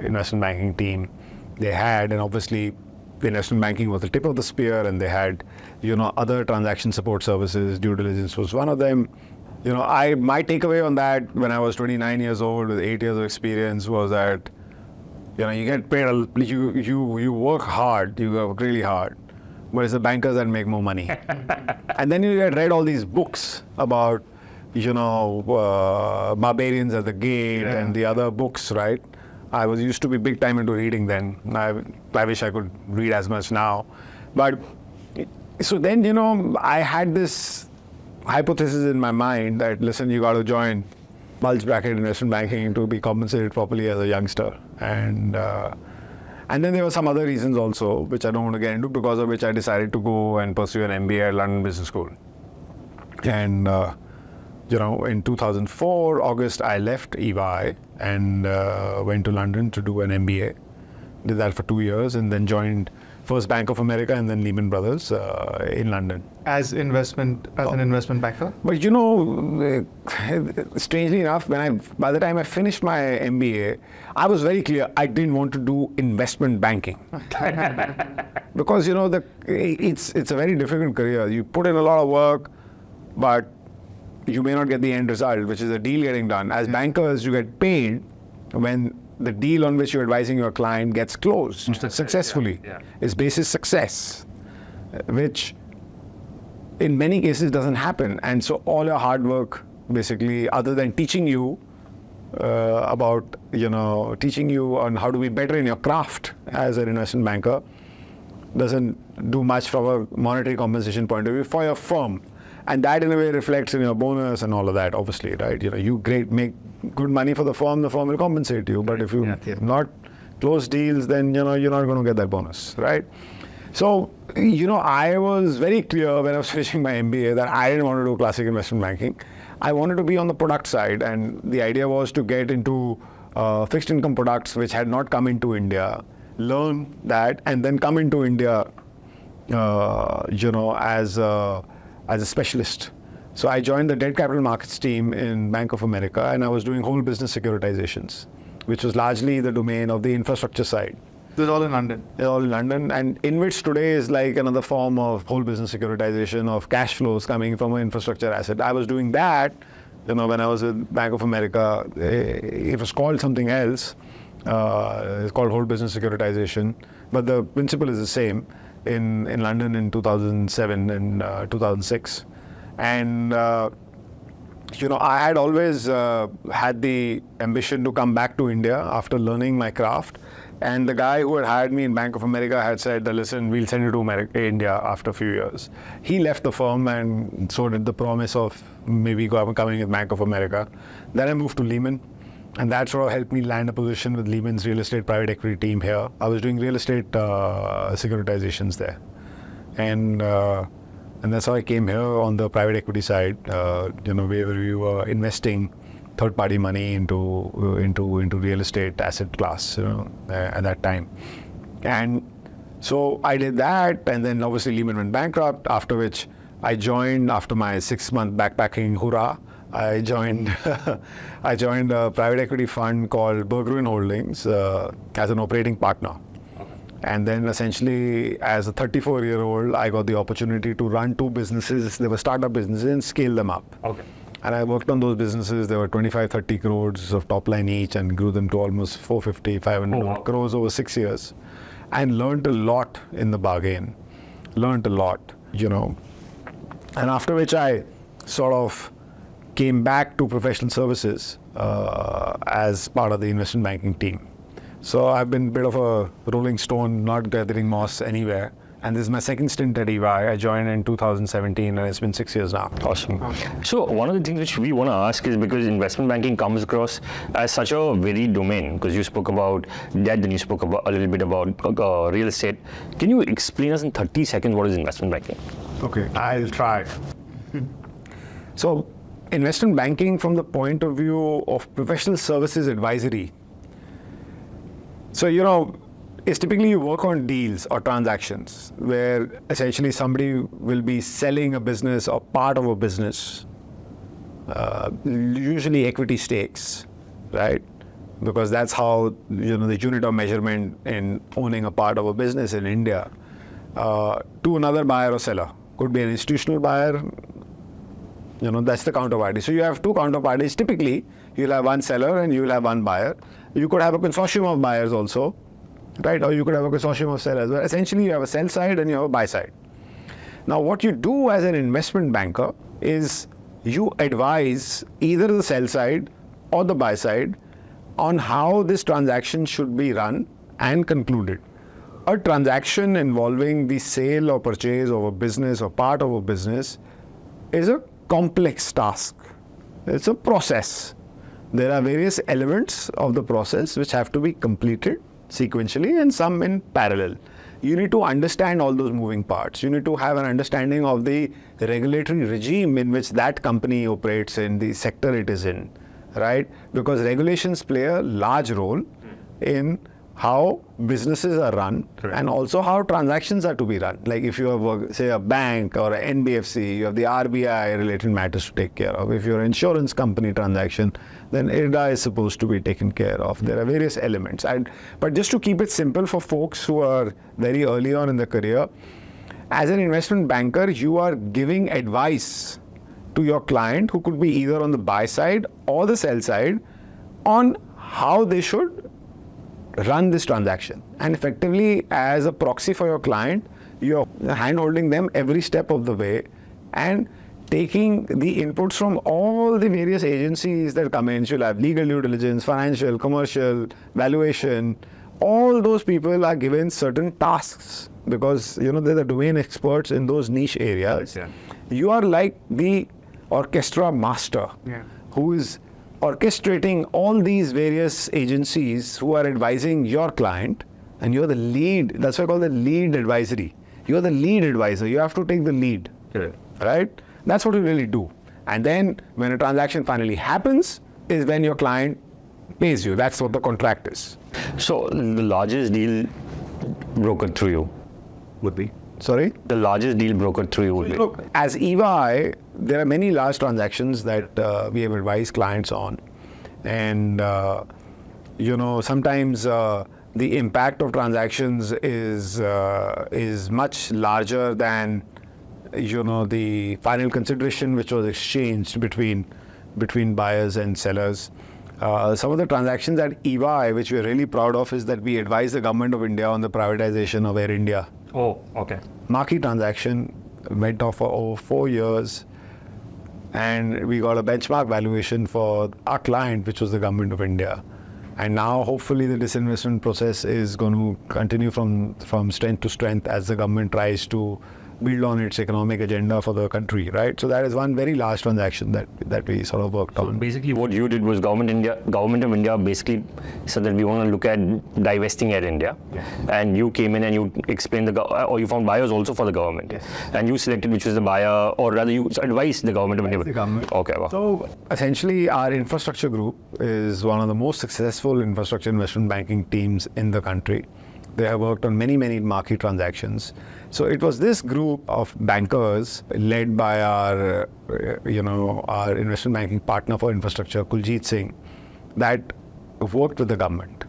investment banking team they had, and obviously the investment banking was the tip of the spear, and they had, other transaction support services. Due diligence was one of them. My takeaway on that when I was 29 years old with 8 years of experience was that, you get paid, you work hard, you work really hard, but it's the bankers that make more money. And then you get read all these books about, Barbarians at the Gate and the other books, right? I used to be big time into reading then. I wish I could read as much now. But so then, I had this hypothesis in my mind that, listen, you got to join bulge bracket investment banking to be compensated properly as a youngster. And And then there were some other reasons also, which I don't want to get into, because of which I decided to go and pursue an MBA at London Business School. And, in 2004, August, I left EY and went to London to do an MBA. Did that for 2 years and then joined first Bank of America and then Lehman Brothers in London. As an investment banker? But strangely enough, by the time I finished my MBA, I was very clear I didn't want to do investment banking. Because, it's a very difficult career. You put in a lot of work, but you may not get the end result, which is a deal getting done. As bankers, you get paid when the deal on which you're advising your client gets closed successfully. It's basis success, which in many cases doesn't happen. And so all your hard work, basically, other than teaching you teaching you on how to be better in your craft as an investment banker, doesn't do much from a monetary compensation point of view for your firm. And that in a way reflects in your bonus and all of that, obviously, right? You make good money for the firm will compensate you. But if you not close deals, then you're not going to get that bonus, right? So, I was very clear when I was finishing my MBA that I didn't want to do classic investment banking. I wanted to be on the product side, and the idea was to get into fixed income products which had not come into India, learn that, and then come into India, as a specialist. So I joined the debt capital markets team in Bank of America, and I was doing whole business securitizations, which was largely the domain of the infrastructure side. This is all in London? It's all in London, and InvITs today is like another form of whole business securitization of cash flows coming from an infrastructure asset. I was doing that, when I was with Bank of America. It was called something else. It's called whole business securitization, but the principle is the same. In London in 2007 and 2006. And, I had always had the ambition to come back to India after learning my craft. And the guy who had hired me in Bank of America had said, listen, we'll send you to India after a few years. He left the firm, and so did the promise of maybe coming with Bank of America. Then I moved to Lehman. And that sort of helped me land a position with Lehman's real estate private equity team here. I was doing real estate securitizations there. And that's how I came here on the private equity side, where we were investing third-party money into real estate asset class, at that time. And so I did that, and then obviously Lehman went bankrupt, after which I joined, after my 6-month backpacking hurrah, I joined a private equity fund called Berggruen Holdings as an operating partner. Okay. And then essentially, as a 34-year-old, I got the opportunity to run 2 businesses. They were startup businesses, and scale them up. Okay. And I worked on those businesses. There were 25-30 crores of top line each, and grew them to almost 450-500 crores over 6 years. And learned a lot in the bargain. And after which I sort of came back to professional services as part of the investment banking team. So I've been a bit of a rolling stone, not gathering moss anywhere. And this is my second stint at EY. I joined in 2017, and it's been 6 years now. Awesome. So one of the things which we want to ask is, because investment banking comes across as such a varied domain, because you spoke about debt, then you spoke about a little bit about real estate. Can you explain us in 30 seconds what is investment banking? Okay, I'll try. So, investment banking from the point of view of professional services advisory. So, it's typically you work on deals or transactions where essentially somebody will be selling a business or part of a business, usually equity stakes, right? Because that's how, the unit of measurement in owning a part of a business in India, to another buyer or seller. Could be an institutional buyer. That's the counterparty. So you have 2 counterparties. Typically, you'll have one seller and you'll have one buyer. You could have a consortium of buyers also, right? Or you could have a consortium of sellers. But essentially, you have a sell side and you have a buy side. Now, what you do as an investment banker is you advise either the sell side or the buy side on how this transaction should be run and concluded. A transaction involving the sale or purchase of a business or part of a business is a complex task. It's a process. There are various elements of the process which have to be completed sequentially and some in parallel. You need to understand all those moving parts. You need to have an understanding of the regulatory regime in which that company operates in, the sector it is in, right? Because regulations play a large role in how businesses are run and also how transactions are to be run. Like if you have, say, a bank or an NBFC, you have the RBI related matters to take care of. If you're an insurance company transaction, then IRDA is supposed to be taken care of. There are various elements. But just to keep it simple for folks who are very early on in their career, as an investment banker, you are giving advice to your client, who could be either on the buy side or the sell side, on how they should run this transaction. And effectively, as a proxy for your client, you're hand-holding them every step of the way and taking the inputs from all the various agencies that come in. You'll have legal due diligence, financial, commercial, valuation. All those people are given certain tasks because, they're the domain experts in those niche areas. Yeah. You are like the orchestra master who is orchestrating all these various agencies who are advising your client, and you're the lead. That's why I call the lead advisory. You're the lead advisor. You have to take the lead, right? That's what you really do. And then when a transaction finally happens is when your client pays you. That's what the contract is. So the largest deal brokered through you Would be. Sorry? The largest deal brokered through you would be? Look, as EY, there are many large transactions that we have advised clients on. And, sometimes the impact of transactions is much larger than, the final consideration which was exchanged between buyers and sellers. Some of the transactions at EY, which we're really proud of, is that we advised the government of India on the privatization of Air India. Oh, okay. Marquee transaction, went off for over 4 years, and we got a benchmark valuation for our client, which was the government of India. And now, hopefully, the disinvestment process is going to continue from strength to strength as the government tries to build on its economic agenda for the country, right? So that is one very large transaction that we sort of worked on. Basically, what you did was government of India basically said that we want to look at divesting Air India, and you came in and you explained or you found buyers also for the government, and you selected which was the buyer, or rather you advised the government of India. The government. Okay. Wow. So essentially, our infrastructure group is one of the most successful infrastructure investment banking teams in the country. They have worked on many marquee transactions. So it was this group of bankers led by our investment banking partner for infrastructure, Kuljit Singh, that worked with the government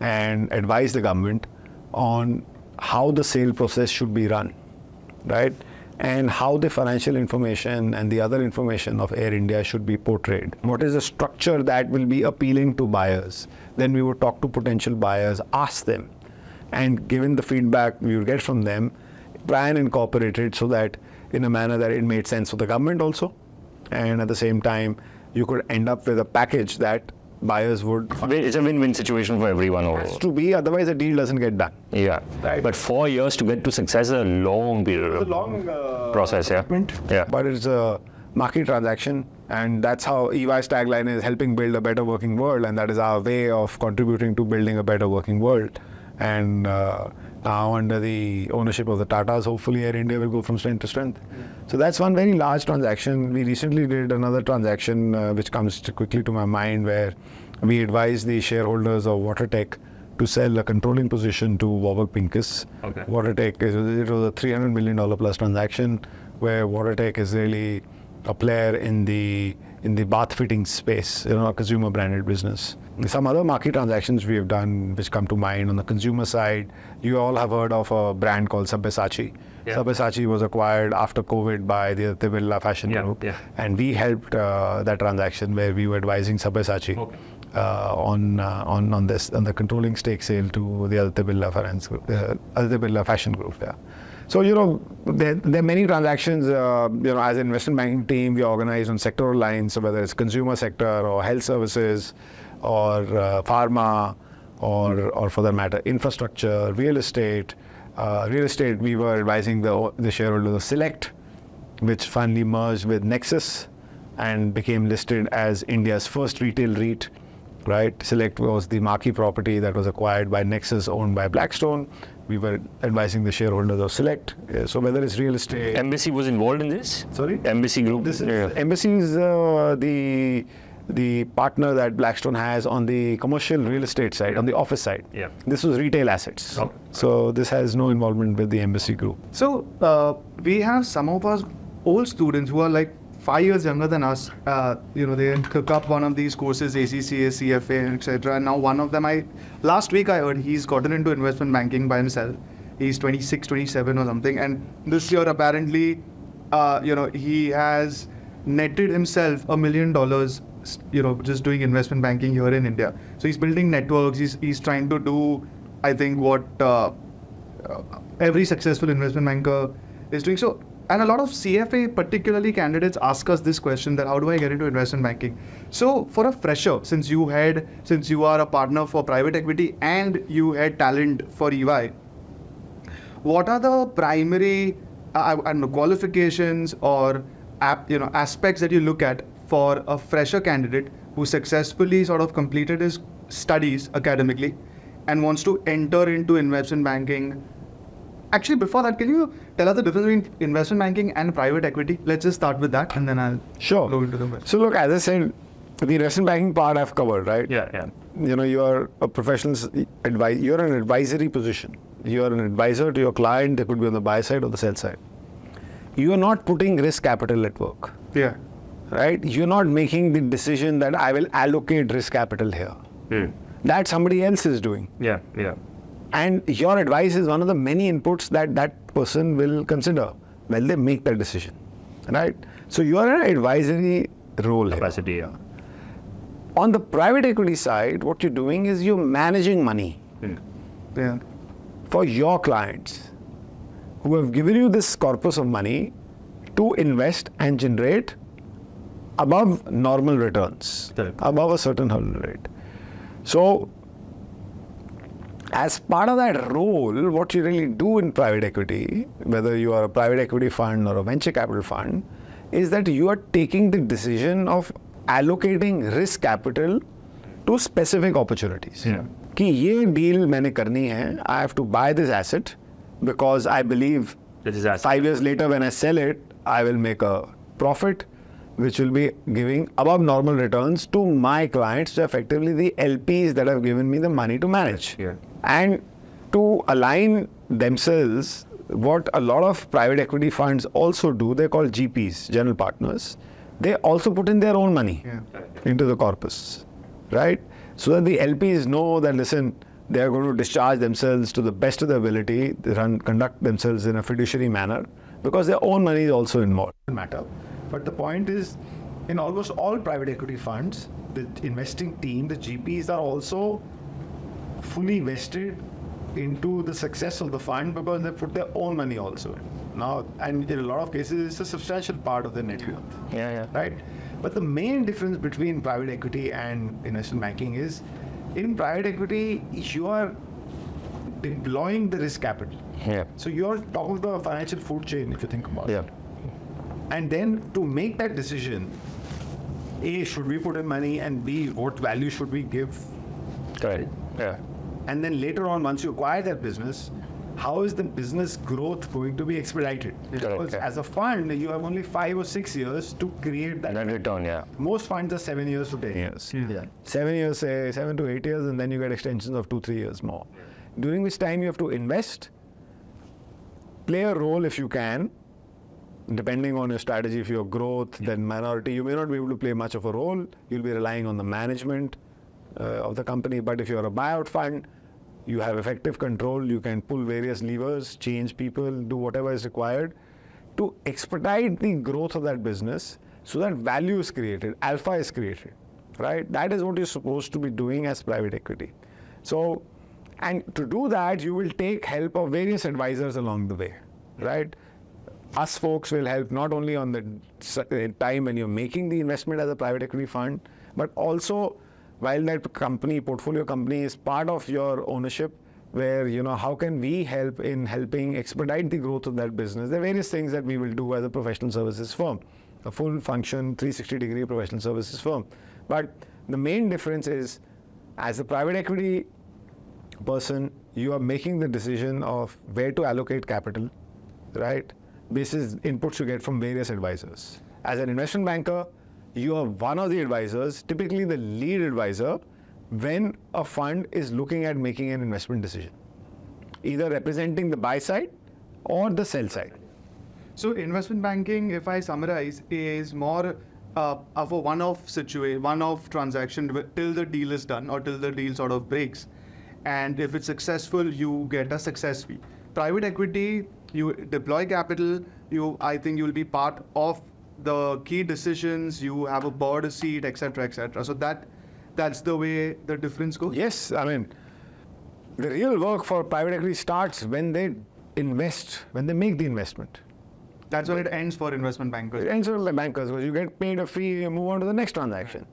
and advised the government on how the sale process should be run, right? And how the financial information and the other information of Air India should be portrayed. What is the structure that will be appealing to buyers? Then we would talk to potential buyers, ask them, and given the feedback we would get from them, try and incorporate it so that in a manner that it made sense for the government also, and at the same time you could end up with a package that buyers would. It's a win-win situation for everyone. Has to be, otherwise the deal doesn't get done. Yeah, right. But 4 years to get to success is a long period. It's a long process, yeah. Yeah. But it's a market transaction, and that's how EY's tagline is helping build a better working world, and that is our way of contributing to building a better working world. And now under the ownership of the Tatas, hopefully Air India will go from strength to strength. So that's one very large transaction. We recently did another transaction which comes quickly to my mind, where we advised the shareholders of WaterTech to sell a controlling position to Warburg Pincus. Okay. WaterTech, it was a $300 million plus transaction where WaterTech is really a player in the bath fitting space, a consumer branded business. Some other market transactions we have done which come to mind on the consumer side, you all have heard of a brand called Sabyasachi. Yeah. Sabyasachi was acquired after COVID by the Aditya Birla Fashion Group, and we helped that transaction where we were advising Sabyasachi on the controlling stake sale to the Aditya Birla Fashion Group. Yeah. So, there are many transactions, as an investment banking team, we organize on sectoral lines, so whether it's consumer sector or health services or pharma or for that matter, infrastructure, real estate. Real estate, we were advising the shareholders of Select, which finally merged with Nexus and became listed as India's first retail REIT. right? Select was the marquee property that was acquired by Nexus, owned by Blackstone. We were advising the shareholders of Select. So whether it's real estate. Embassy was involved in this? Sorry? Embassy Group? This is Embassy is the partner that Blackstone has on the commercial real estate side, on the office side. Yeah. This was retail assets. Okay. So this has no involvement with the Embassy Group. So we have some of our old students who are like 5 years younger than us. They took up one of these courses, ACCA, CFA, etc. And now one of them, last week I heard he's gotten into investment banking by himself. He's 26, 27 or something. And this year apparently, he has netted himself $1 million, just doing investment banking here in India. So he's building networks. He's trying to do, I think, what every successful investment banker is doing. So, and a lot of CFA, particularly candidates, ask us this question: that how do I get into investment banking? So, for a fresher, since you are a partner for private equity and you had talent for EY, what are the primary qualifications or aspects that you look at for a fresher candidate who successfully sort of completed his studies academically and wants to enter into investment banking? Actually, before that, can you tell us the difference between investment banking and private equity? Let's just start with that, and then I'll go into the question. So look, as I said, the investment banking part I've covered, right? Yeah. You are a professional you're an advisory position. You are an advisor to your client. They could be on the buy side or the sell side. You are not putting risk capital at work. Yeah. Right? You're not making the decision that I will allocate risk capital here. That somebody else is doing. Yeah. And your advice is one of the many inputs that person will consider when they make that decision, right? So you are an advisory role Capacity, here. On the private equity side, what you're doing is you're managing money for your clients who have given you this corpus of money to invest and generate above normal returns, above a certain hurdle rate. So, as part of that role, what you really do in private equity, whether you are a private equity fund or a venture capital fund, is that you are taking the decision of allocating risk capital to specific opportunities. कि ये deal मैंने करनी है, I have to buy this asset because I believe 5 years later when I sell it, I will make a profit, which will be giving above normal returns to my clients, so effectively the LPs that have given me the money to manage. And to align themselves, what a lot of private equity funds also do, they're called GPs, general partners, they also put in their own money into the corpus, right? So that the LPs know that, listen, they are going to discharge themselves to the best of their ability, conduct themselves in a fiduciary manner, because their own money is also involved. Matter. But the point is, in almost all private equity funds, the investing team, the GPs, are also fully vested into the success of the fund because they put their own money also in. Now, and in a lot of cases, it's a substantial part of their net worth. Right? But the main difference between private equity and investment banking is, in private equity, you are deploying the risk capital. So you're top of the financial food chain, if you think about it. And then to make that decision, A, should we put in money, and B, what value should we give? Correct. And then later on, once you acquire that business, how is the business growth going to be expedited? Because as a fund, you have only 5 or 6 years to create that return. Most funds are 7 years to 10 years. 7 years, say 7 to 8 years, and then you get extensions of 2-3 years more. During which time you have to invest, play a role if you can, depending on your strategy. If your growth, then minority, you may not be able to play much of a role. You'll be relying on the management of the company. But if you're a buyout fund, you have effective control. You can pull various levers, change people, do whatever is required to expedite the growth of that business so that value is created, alpha is created, right? That is what you're supposed to be doing as private equity. So, and to do that, you will take help of various advisors along the way, right? Us folks will help not only on the time when you're making the investment as a private equity fund, but also while that portfolio company is part of your ownership, where, how can we help in helping expedite the growth of that business? There are various things that we will do as a professional services firm, a full function 360-degree professional services firm. But the main difference is As a private equity person, you are making the decision of where to allocate capital, right? This is inputs you get from various advisors. As an investment banker, you are one of the advisors, typically the lead advisor, when a fund is looking at making an investment decision, either representing the buy side or the sell side. So investment banking, if I summarize, is more of a one-off situation, one-off transaction till the deal is done or till the deal sort of breaks. And if it's successful, you get a success fee. Private equity, you deploy capital, I think you'll be part of the key decisions, you have a board seat, etc., etc. So that's the way the difference goes? Yes, I mean, the real work for private equity starts when they invest, when they make the investment. That's when it ends for investment bankers. It ends for the bankers because you get paid a fee and move on to the next transaction.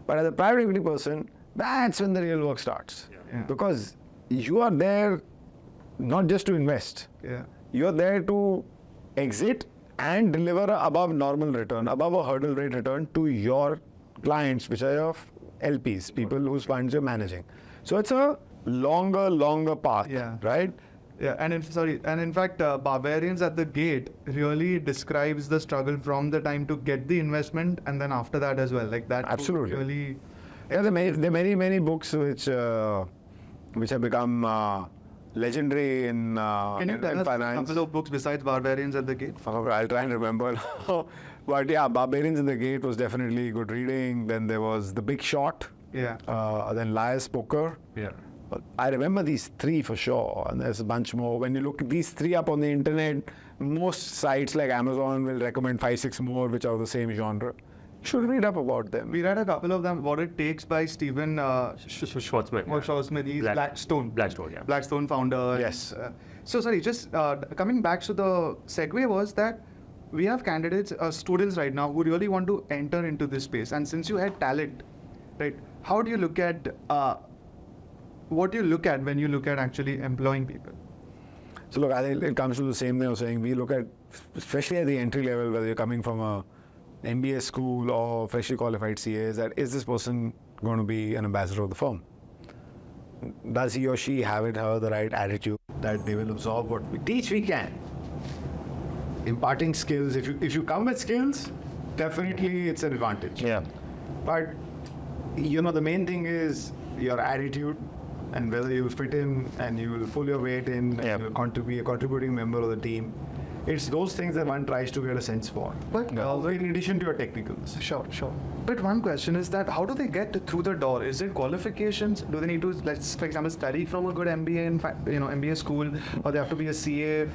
But as a private equity person, that's when the real work starts. Yeah. Because you are there not just to invest. Yeah. You are there to exit and deliver a above normal return, above a hurdle rate return to your clients, which are your LPs, people whose funds you're managing. So it's a longer path, Yeah. right? Yeah, and in fact, Barbarians at the Gate really describes the struggle from the time to get the investment and then after that as well. Like that. Absolutely. Really. Yeah, there are many books which have become legendary in Can you tell us a finance. couple of books besides Barbarians at the Gate? I'll try and remember now. But yeah, Barbarians in the Gate was definitely good reading. Then there was The Big Short. Yeah. Then Liar's Poker. Yeah. I remember these three for sure, and there's a bunch more. When you look these three up on the internet, most sites like Amazon will recommend 5-6 more which are of the same genre. You should read up about them. We read a couple of them. What It Takes by Stephen Schwarzman. Schwarzman. He's Blackstone. Blackstone, yeah. Blackstone founder. Yes. So sorry, just coming back to the segue was that we have candidates, students right now who really want to enter into this space. And since you had talent, right? How do you look at what do you look at when you look at actually employing people? So look, I think it comes to the same thing I was saying. We look at, especially at the entry level, whether you're coming from a MBA school or freshly qualified CAs, that is this person going to be an ambassador of the firm? Does he or she have the right attitude that they will absorb what we teach? We can. Imparting skills, if you come with skills, definitely it's an advantage. Yeah. But the main thing is your attitude and whether you fit in and you will pull your weight in and you'll be a contributing member of the team. It's those things that one tries to get a sense for. But also in addition to your technicals. Sure. But one question is that how do they get through the door? Is it qualifications? Do they need to, for example, study from a good MBA in MBA school, or they have to be a CA?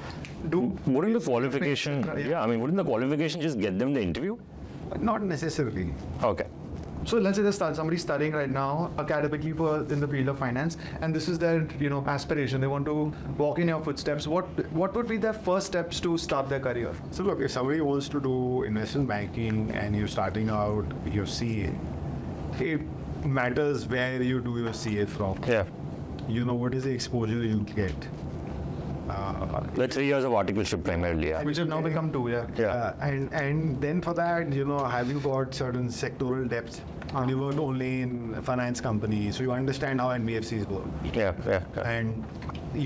Wouldn't the qualification? Wouldn't the qualification just get them the interview? Not necessarily. Okay. So let's say there's somebody studying right now academically in the field of finance, and this is their aspiration. They want to walk in your footsteps. What would be their first steps to start their career? So look, if somebody wants to do investment banking and you're starting out your CA, it matters where you do your CA from. Yeah. What is the exposure you get. The 3 years of articleship primarily, yeah. Which have now become 2, yeah. Yeah. And then for that, have you got certain sectoral depth? You work only in finance companies, so you understand how NBFCs work. Yeah. And,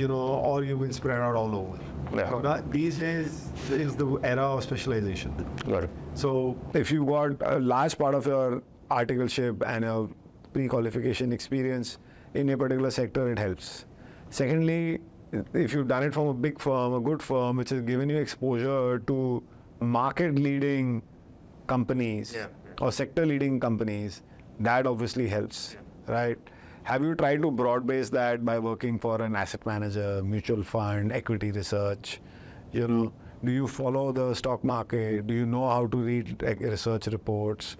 or you will spread out all over. Yeah. These days is the era of specialization. Got it. So if you got a large part of your articleship and a pre-qualification experience in a particular sector, it helps. Secondly, if you've done it from a big firm, a good firm, which has given you exposure to market-leading companies or sector-leading companies, that obviously helps, right? Have you tried to broad-base that by working for an asset manager, mutual fund, equity research? Do you follow the stock market? Do you know how to read research reports?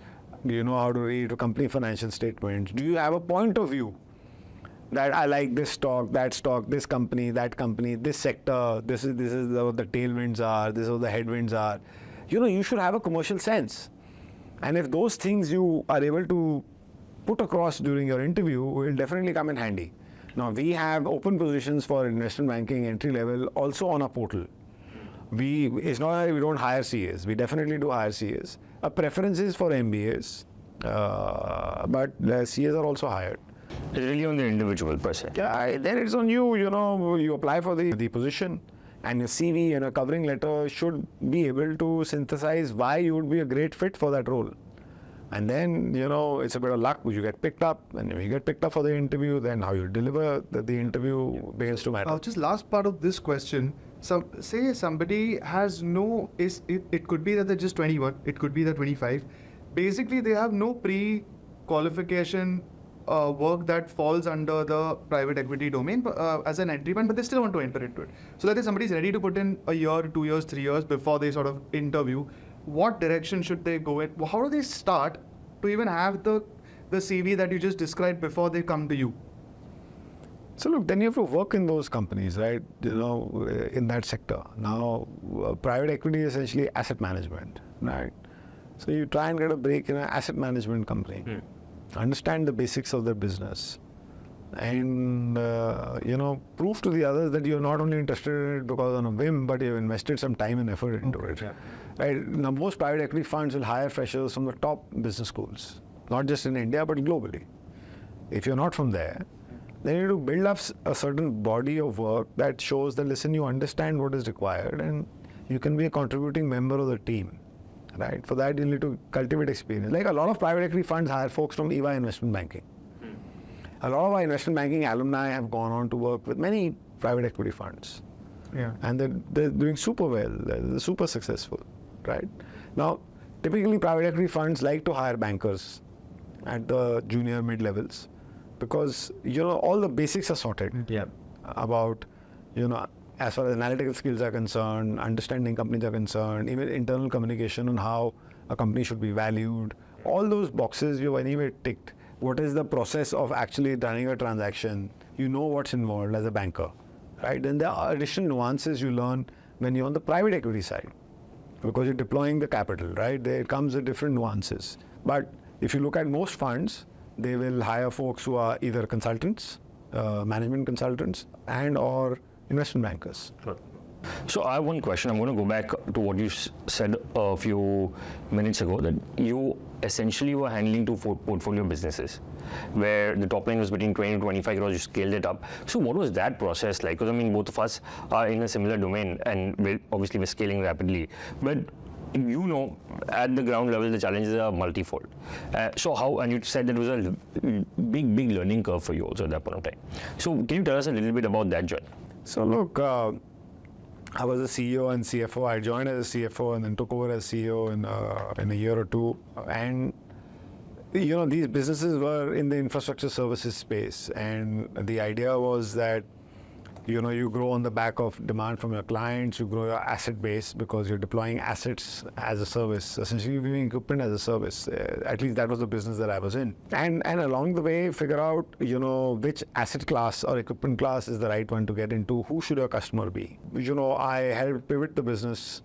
Do you know how to read company financial statements? Do you have a point of view? That I like this stock, this company, that company, this sector, this is what the tailwinds are, this is what the headwinds are. You should have a commercial sense. And if those things you are able to put across during your interview, will definitely come in handy. Now, we have open positions for investment banking entry level also on our portal. It's not that we don't hire CAs, we definitely do hire CAs. Our preference is for MBAs, but the CAs are also hired. It's really on the individual per se. Yeah, then it's on you. You apply for the position, and your CV and a covering letter should be able to synthesize why you would be a great fit for that role. And then, it's a bit of luck. You get picked up, and if you get picked up for the interview, then how you deliver the interview begins to matter. Just last part of this question. Say somebody has it could be that they're just 21, it could be they're 25. Basically, they have no pre-qualification work that falls under the private equity domain as an entry point, but they still want to enter into it. So let's say somebody's ready to put in a year, 2 years, 3 years before they sort of interview. What direction should they go in? How do they start to even have the CV that you just described before they come to you? So look, then you have to work in those companies, right? In that sector. Now, private equity is essentially asset management, right? So you try and get a break in an asset management company. Understand the basics of their business, and prove to the others that you're not only interested in it because on a whim, but you've invested some time and effort into it. Yeah. Right? Now, most private equity funds will hire freshers from the top business schools, not just in India but globally. If you're not from there, then you need to build up a certain body of work that shows that, listen, you understand what is required and you can be a contributing member of the team. Right? For that, you need to cultivate experience. Like a lot of private equity funds hire folks from EY Investment Banking. A lot of our investment banking alumni have gone on to work with many private equity funds. Yeah. And they're doing super well. They're super successful. Right? Now, typically private equity funds like to hire bankers at the junior mid-levels because, all the basics are sorted. Yeah. About, as far as analytical skills are concerned, understanding companies are concerned, even internal communication on how a company should be valued, all those boxes you've anyway ticked. What is the process of actually running a transaction? You know what's involved as a banker, right? Then there are additional nuances you learn when you're on the private equity side because you're deploying the capital, right? There comes with different nuances. But if you look at most funds, they will hire folks who are either consultants, management consultants, and or investment bankers. So I have one question. I'm going to go back to what you said a few minutes ago, that you essentially were handling two portfolio businesses where the top line was between 20 to 25 crores, you scaled it up. So what was that process like? Because both of us are in a similar domain and obviously we're scaling rapidly. But at the ground level, the challenges are multifold. So how, and you said that it was a big learning curve for you also at that point of time. So can you tell us a little bit about that journey? So look, I was a CEO and CFO. I joined as a CFO and then took over as CEO in a year or two. And these businesses were in the infrastructure services space. And the idea was that you grow on the back of demand from your clients, you grow your asset base because you're deploying assets as a service, essentially you're giving equipment as a service. At least that was the business that I was in. And along the way, figure out, which asset class or equipment class is the right one to get into, who should your customer be. I helped pivot the business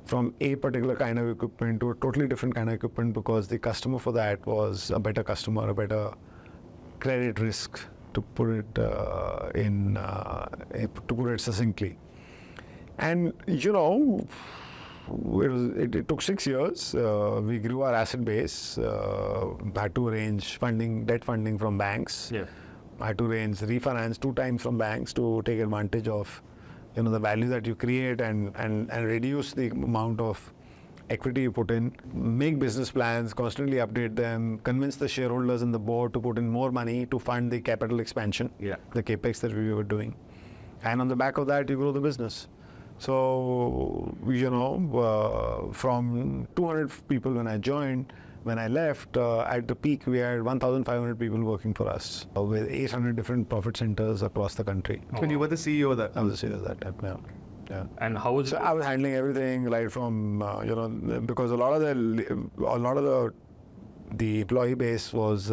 from a particular kind of equipment to a totally different kind of equipment because the customer for that was a better customer, a better credit risk, to put it succinctly. And it took 6 years. We grew our asset base, had to arrange debt funding from banks. Yeah. Had to arrange refinance 2 times from banks to take advantage of the value that you create and reduce the amount of equity you put in, make business plans, constantly update them, convince the shareholders and the board to put in more money to fund the capital expansion, the capex that we were doing. And on the back of that, you grow the business. So, from 200 people when I joined, when I left, at the peak, we had 1,500 people working for us with 800 different profit centers across the country. When you were the CEO of that? I was the CEO of that time, yeah. Yeah. And how was so I was handling everything, right from because a lot of the employee base was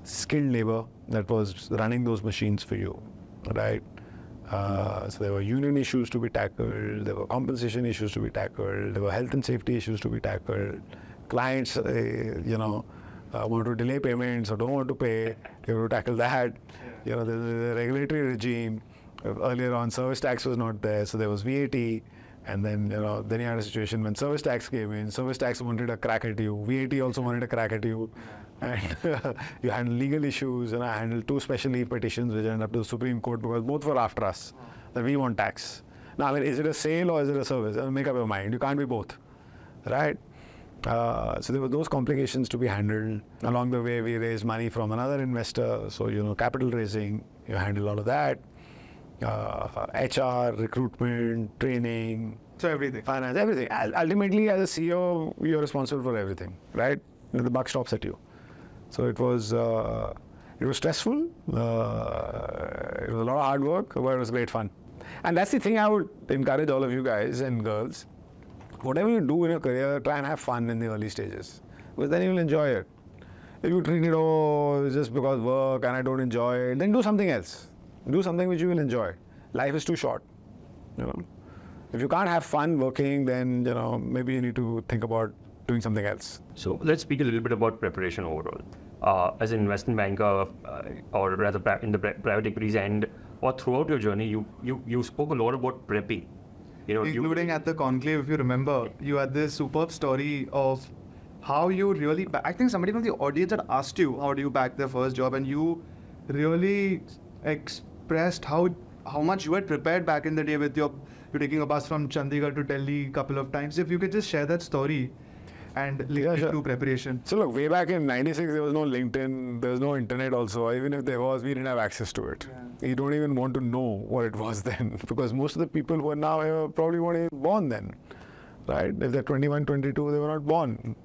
skilled labor that was running those machines for you, right? So there were union issues to be tackled, there were compensation issues to be tackled, there were health and safety issues to be tackled. Clients, want to delay payments or don't want to pay, you have to tackle that. There's a regulatory regime. Earlier on, service tax was not there, so there was VAT, and then then you had a situation when service tax came in. Service tax wanted a crack at you. VAT also wanted a crack at you. And you handle legal issues, and I handled 2 special leave petitions which ended up to the Supreme Court because both were after us, that we want tax. Now, I mean, is it a sale or is it a service? Make up your mind. You can't be both, right? So there were those complications to be handled. Along the way, we raised money from another investor. So, capital raising, you handle all of that. HR, recruitment, training. So everything. Finance, everything. Ultimately, as a CEO, you're responsible for everything, right? The buck stops at you. So it was stressful. It was a lot of hard work, but it was great fun. And that's the thing I would encourage all of you guys and girls. Whatever you do in your career, try and have fun in the early stages, because then you'll enjoy it. If you treat it, it's just because work and I don't enjoy it, then do something else. Do something which you will enjoy. Life is too short. If you can't have fun working, then maybe you need to think about doing something else. So let's speak a little bit about preparation overall. As an investment banker, or rather in the private equities end, or throughout your journey, you spoke a lot about prepping. Including at the conclave, if you remember, you had this superb story of how you really. I think somebody from the audience had asked you, how do you back their first job, and you really expressed how much you had prepared back in the day with you're taking a bus from Chandigarh to Delhi a couple of times. If you could just share that story and link it to preparation. So look, way back in '96, there was no LinkedIn, there was no internet also. Even if there was, we didn't have access to it. Yeah. You don't even want to know what it was then, because most of the people who are now here probably weren't even born then, right? If they're 21, 22, they were not born,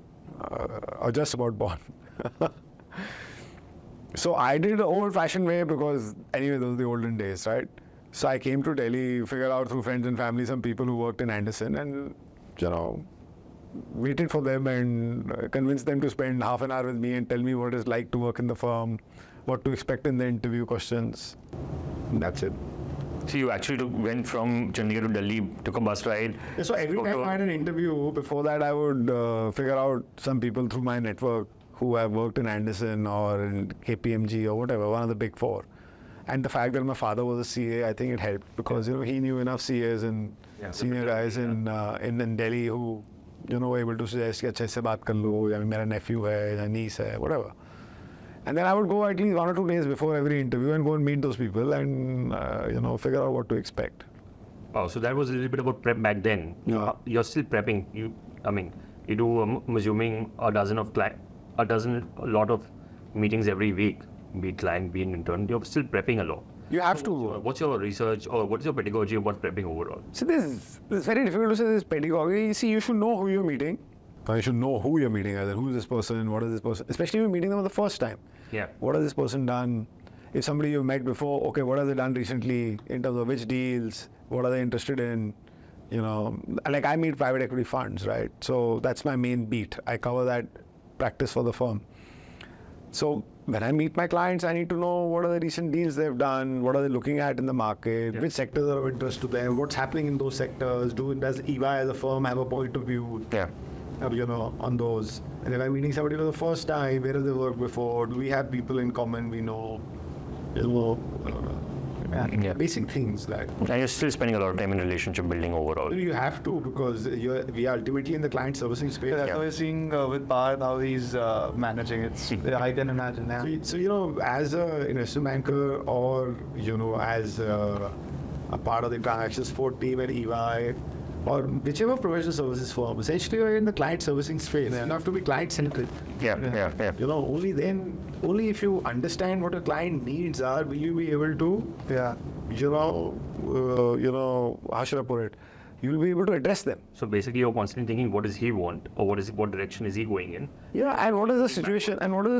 or just about born. So I did the old-fashioned way because anyway, those were the olden days, right? So I came to Delhi, figured out through friends and family some people who worked in Anderson, and waited for them and convinced them to spend half an hour with me and tell me what it's like to work in the firm, what to expect in the interview questions. And that's it. So you actually went from Chandigarh to Delhi, took a bus ride. Yeah, so every time I had an interview, before that I would figure out some people through my network who have worked in Anderson or in KPMG or whatever, one of the big 4. And the fact that my father was a CA, I think it helped because he knew enough CAs and senior guys in Delhi who were able to suggest कि अच्छे से बात कर लो, या मेरा nephew है, या niece है, whatever. And then I would go at least 1 or 2 days before every interview and go and meet those people and figure out what to expect. Wow, so that was a little bit about prep back then. Yeah. You're still prepping. You do I'm assuming a lot of meetings every week, be it client, be it intern. You're still prepping a lot. You have to. What's your research or what is your pedagogy about prepping overall? So this is very difficult to say this pedagogy. See, you should know who you're meeting. You should know who you're meeting. Who is this person? What is this person? Especially if you're meeting them for the first time. Yeah. What has this person done? If somebody you've met before, okay, what have they done recently in terms of which deals? What are they interested in? Like I meet private equity funds, right? So that's my main beat. I cover that practice for the firm. So when I meet my clients, I need to know what are the recent deals they've done, what are they looking at in the market, which sectors are of interest to them, what's happening in those sectors, does EY as a firm have a point of view, on those. And if I'm meeting somebody for the first time, where have they worked before, do we have people in common we know, basic things like. And you're still spending a lot of time in relationship building overall. You have to, because we are ultimately in the client servicing space. That's what we're seeing with Parth, how he's managing it. I can imagine that. So as an investment banker or, as a part of the transaction support team at EY, or whichever professional services firm, essentially you're in the client servicing space. You have to be client-centric. Yeah. Only if you understand what a client needs are, will you be able to, how should I put it? You'll be able to address them. So basically, you're constantly thinking, what does he want, or what direction is he going in? Yeah, and what does the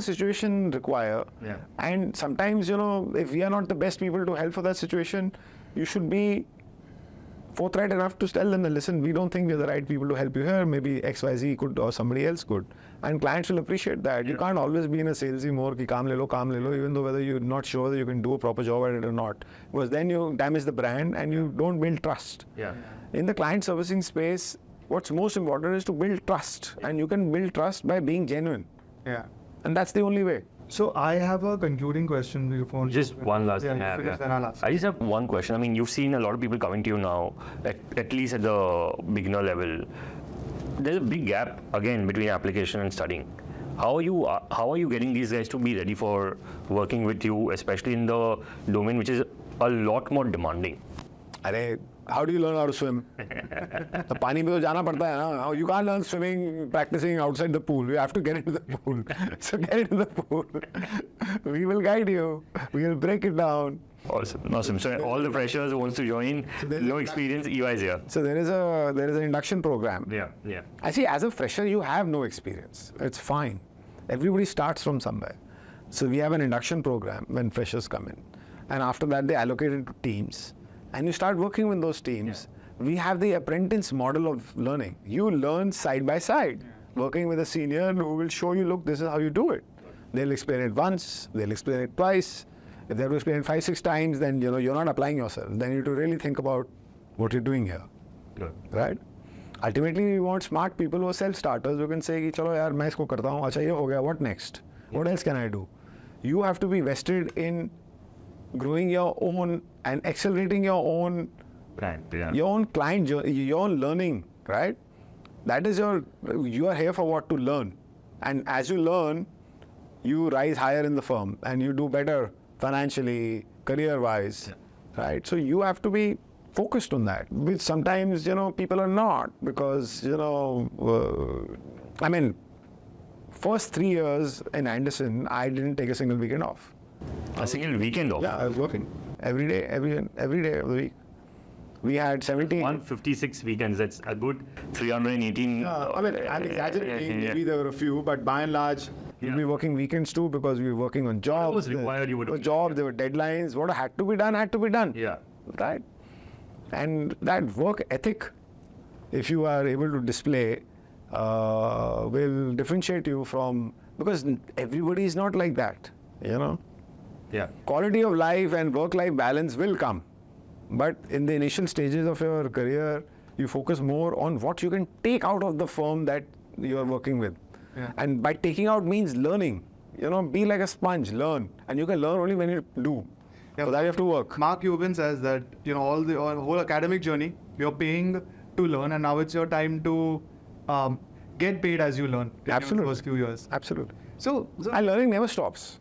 situation require? Yeah. And sometimes, if we are not the best people to help for that situation, you should be forthright enough to tell them that, listen, we don't think we're the right people to help you here. Maybe XYZ could or somebody else could. And clients will appreciate that. You can't always be in a salesy mode, ki kaam le lo, even though whether you're not sure that you can do a proper job at it or not. Because then you damage the brand and you don't build trust. Yeah. In the client servicing space, what's most important is to build trust. And you can build trust by being genuine. Yeah. And that's the only way. So I have a concluding question before. Just one last thing. Then I'll ask. I just have one question. You've seen a lot of people coming to you now, at least at the beginner level. There's a big gap, again, between application and studying. How are you getting these guys to be ready for working with you, especially in the domain which is a lot more demanding? अरे, how do you learn how to swim? तो पानी में तो जाना पड़ता है ना. You can't learn swimming practicing outside the pool. You have to get into the pool. So get into the pool. We will guide you. We will break it down. Awesome. So all the freshers who wants to join, no experience, EY is here. So there is an induction program. Yeah. I see, as a fresher, you have no experience. It's fine. Everybody starts from somewhere. So we have an induction program when freshers come in. And after that, they allocate it to teams. And you start working with those teams. Yeah. We have the apprentice model of learning. You learn side by side, working with a senior who will show you, look, this is how you do it. They'll explain it once, they'll explain it twice. If they have to explain it 5-6 times, then you're not applying yourself. Then you have to really think about what you're doing here. Good. Right? Ultimately, we want smart people who are self-starters who can say, कि चलो यार मैं इसको करता हूँ, अच्छा ये हो गया, what next? What else can I do? You have to be vested in growing your own and accelerating your own your own client journey, your own learning, right? That is you are here for what? To learn. And as you learn, you rise higher in the firm and you do better financially, career-wise, right? So you have to be focused on that, which sometimes, people are not because, first 3 years in Anderson, I didn't take a single weekend off. A single weekend off? Yeah, I was working every day of the week. We had 17. 156 weekends, that's a good 318. I'm exaggerating, maybe there were a few, but by and large, you'll be working weekends too because we were working on jobs. What was required, you would do. Jobs, there were deadlines. What had to be done. Yeah. Right? And that work ethic, if you are able to display, will differentiate you from, because everybody is not like that, Yeah. Quality of life and work-life balance will come. But in the initial stages of your career, you focus more on what you can take out of the firm that you are working with. Yeah. And by taking out means learning. Be like a sponge, learn. And you can learn only when you do. Yeah. For that you have to work. Mark Cuban says that, all the whole academic journey, you're paying to learn, and now it's your time to get paid as you learn. Absolutely. In the first few years. Absolutely. So And learning never stops.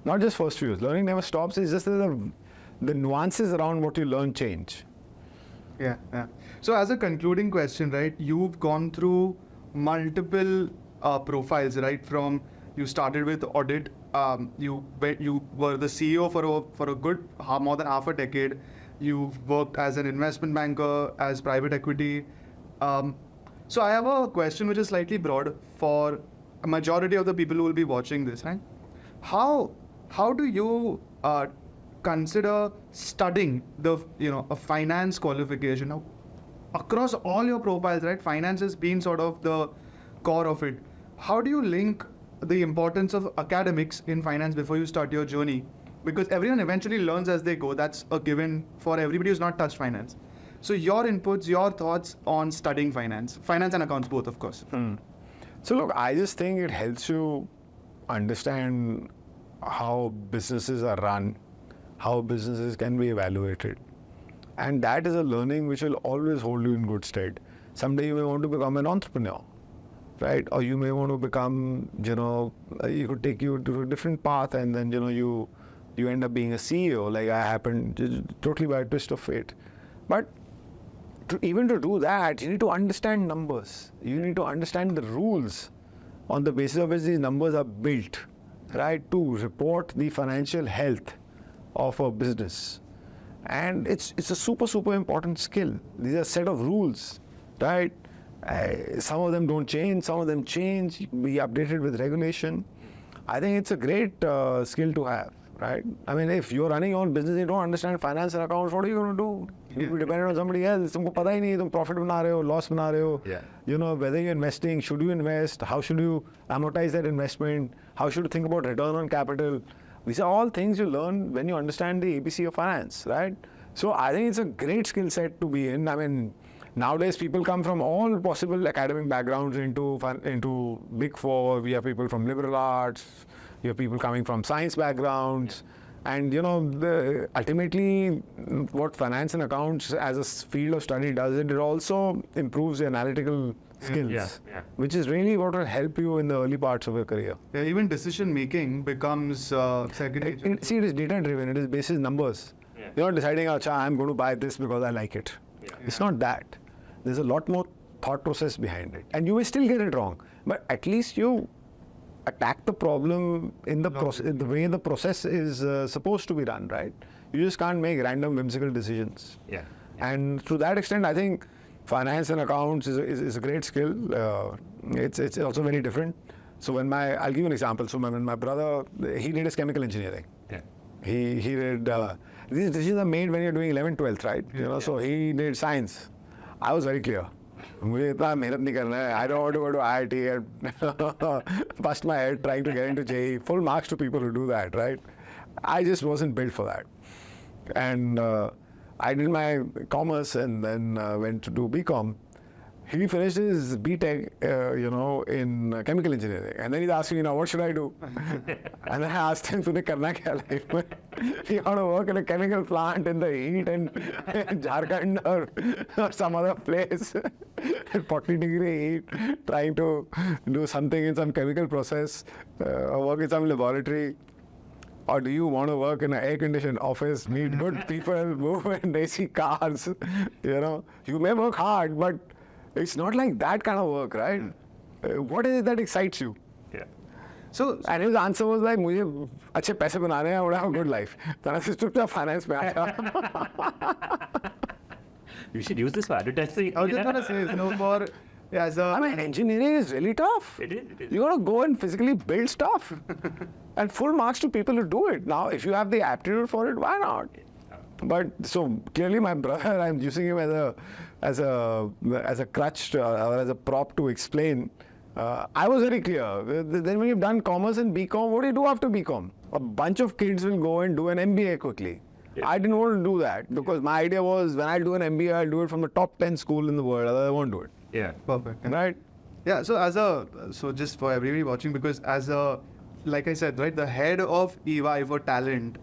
Not just first few years. Learning never stops. It's just that the nuances around what you learn change. Yeah. So as a concluding question, right, you've gone through multiple profiles, right? From you started with audit, you were the CEO for a good more than half a decade. You've worked as an investment banker, as private equity. So I have a question which is slightly broad for a majority of the people who will be watching this, right? How do you consider studying a finance qualification? Now, across all your profiles, right, finance has been sort of the core of it. How do you link the importance of academics in finance before you start your journey? Because everyone eventually learns as they go. That's a given for everybody who's not touched finance. So your inputs, your thoughts on studying finance and accounts both, of course. So look, I just think it helps you understand how businesses are run, how businesses can be evaluated. And that is a learning which will always hold you in good stead. Someday you may want to become an entrepreneur, right? Or you may want to become, it could take you to a different path and then, you end up being a CEO, like I happened totally by a twist of fate. But even to do that, you need to understand numbers. You need to understand the rules on the basis of which these numbers are built, right, to report the financial health of a business. And it's a super important skill. These are a set of rules, right? Some of them don't change, some of them change, be updated with regulation. I think it's a great skill to have, right? I mean, if you're running your own business, you don't understand finance and accounts, what are you going to do? You'll be dependent on somebody else. तुमको पता ही नहीं तुम profit बना रहे हो, loss बना रहे हो. Yeah. Whether you're investing, should you invest? How should you amortize that investment? How should you think about return on capital? These are all things you learn when you understand the ABC of finance, right? So I think it's a great skill set to be in. I mean, nowadays people come from all possible academic backgrounds into Big Four. We have people from liberal arts. We have people coming from science backgrounds. And ultimately, what finance and accounts as a field of study does, it also improves the analytical skills, which is really what will help you in the early parts of your career. Yeah, even decision making becomes secondary. See, it is data driven. It is based on numbers. You're not deciding, I'm going to buy this because I like it. It's not that. There's a lot more thought process behind it, and you may still get it wrong, but at least you attack the problem in the process, the way the process is supposed to be done, right? You just can't make random whimsical decisions. And to that extent, I think finance and accounts is a great skill. It's also very different. So I'll give you an example. So when my brother, he did his chemical engineering. He did, these decisions are made when you're doing 11th, 12th, right? So he did science. I was very clear. मुझे इतना मेहनत नहीं करना है. I don't want to go to IIT and bust my head trying to get into JEE. Full marks to people who do that, right? I just wasn't built for that. And I did my commerce and then went to do BCom. He finished his BTech, in chemical engineering. And then he's asking me, what should I do? And then I asked him, "Tune karna kya life mein?" You want to work in a chemical plant in the heat in Jharkhand or some other place, 40-degree heat, trying to do something in some chemical process, or work in some laboratory. Or do you want to work in an air-conditioned office, meet good people, move in AC cars? You may work hard, but it's not like that kind of work, right? What is it that excites you? So, and his answer was like, मुझे अच्छे पैसे बनाने हैं, I want to have a good life. तो मैं चुपचाप finance में आया. You should use this for advertising. I was just going to say, I mean, engineering is really tough. It is. You got to go and physically build stuff. And full marks to people who do it. Now, if you have the aptitude for it, why not? But so clearly, my brother, I'm using him as a crutch or as a prop to explain. I was very clear. Then when you've done commerce and BCom, what do you do after BCom? A bunch of kids will go and do an MBA quickly. I didn't want to do that because my idea was when I do an MBA, I'll do it from the top 10 school in the world. Otherwise, I won't do it. Perfect. Right? Yeah, so just for everybody watching, because like I said, right, the head of EY for talent,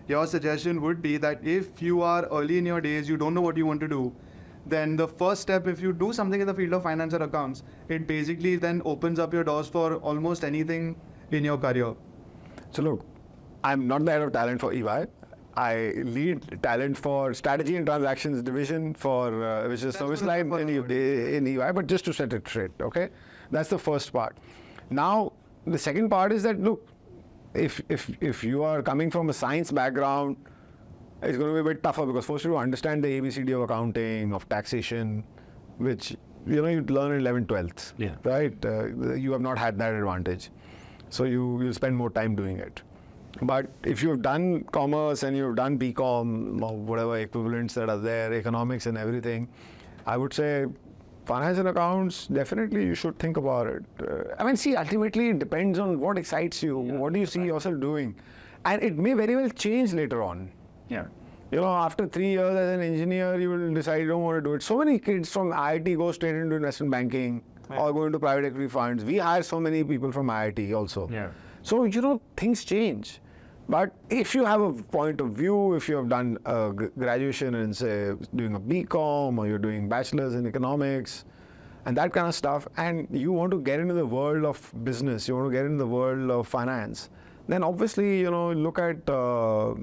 your suggestion would be that if you are early in your days, you don't know what you want to do, then the first step, if you do something in the field of finance or accounts, it basically then opens up your doors for almost anything in your career. So look, I'm not the head of talent for EY. I lead talent for strategy and transactions division for which is service line in EY, but just to set it straight, okay? That's the first part. Now, the second part is that, look, if you are coming from a science background, it's going to be a bit tougher because first you understand the ABCD of accounting, of taxation, which you learn in 11th, 12th, right? You have not had that advantage. So you'll spend more time doing it. But if you've done commerce and you've done BCom or whatever equivalents that are there, economics and everything, I would say finance and accounts, definitely you should think about it. I mean, see, ultimately it depends on what excites you, what do you see yourself doing. And it may very well change later on. After 3 years as an engineer, you will decide you don't want to do it. So many kids from IIT go straight into investment banking or go into private equity funds. We hire so many people from IIT also. So, things change. But if you have a point of view, if you have done a graduation in, say, doing a BCom or you're doing bachelor's in economics and that kind of stuff, and you want to get into the world of business, you want to get into the world of finance, then obviously, look at CA,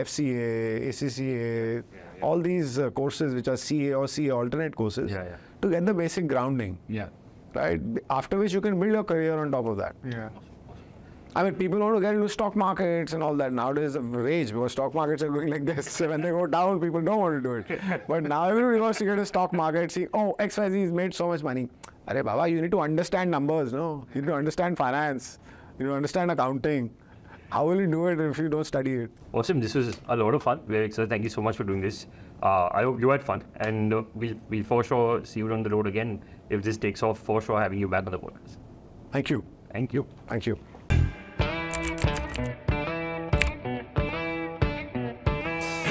FCA, ACCA, all these courses which are CA or CA alternate courses to get the basic grounding. Right? After which you can build your career on top of that. I mean, people want to get into stock markets and all that. Nowadays, a rage because stock markets are going like this. So when they go down, people don't want to do it. But now everybody wants to get a stock market, see, XYZ has made so much money. Arey Baba, you need to understand numbers, no? You need to understand finance. You need to understand accounting. How will you do it if you don't study it? Awesome. This was a lot of fun. Vivek, sir, thank you so much for doing this. I hope you had fun. And we'll for sure see you on the road again. If this takes off, for sure having you back on the podcast. Thank you. Thank you. Thank you.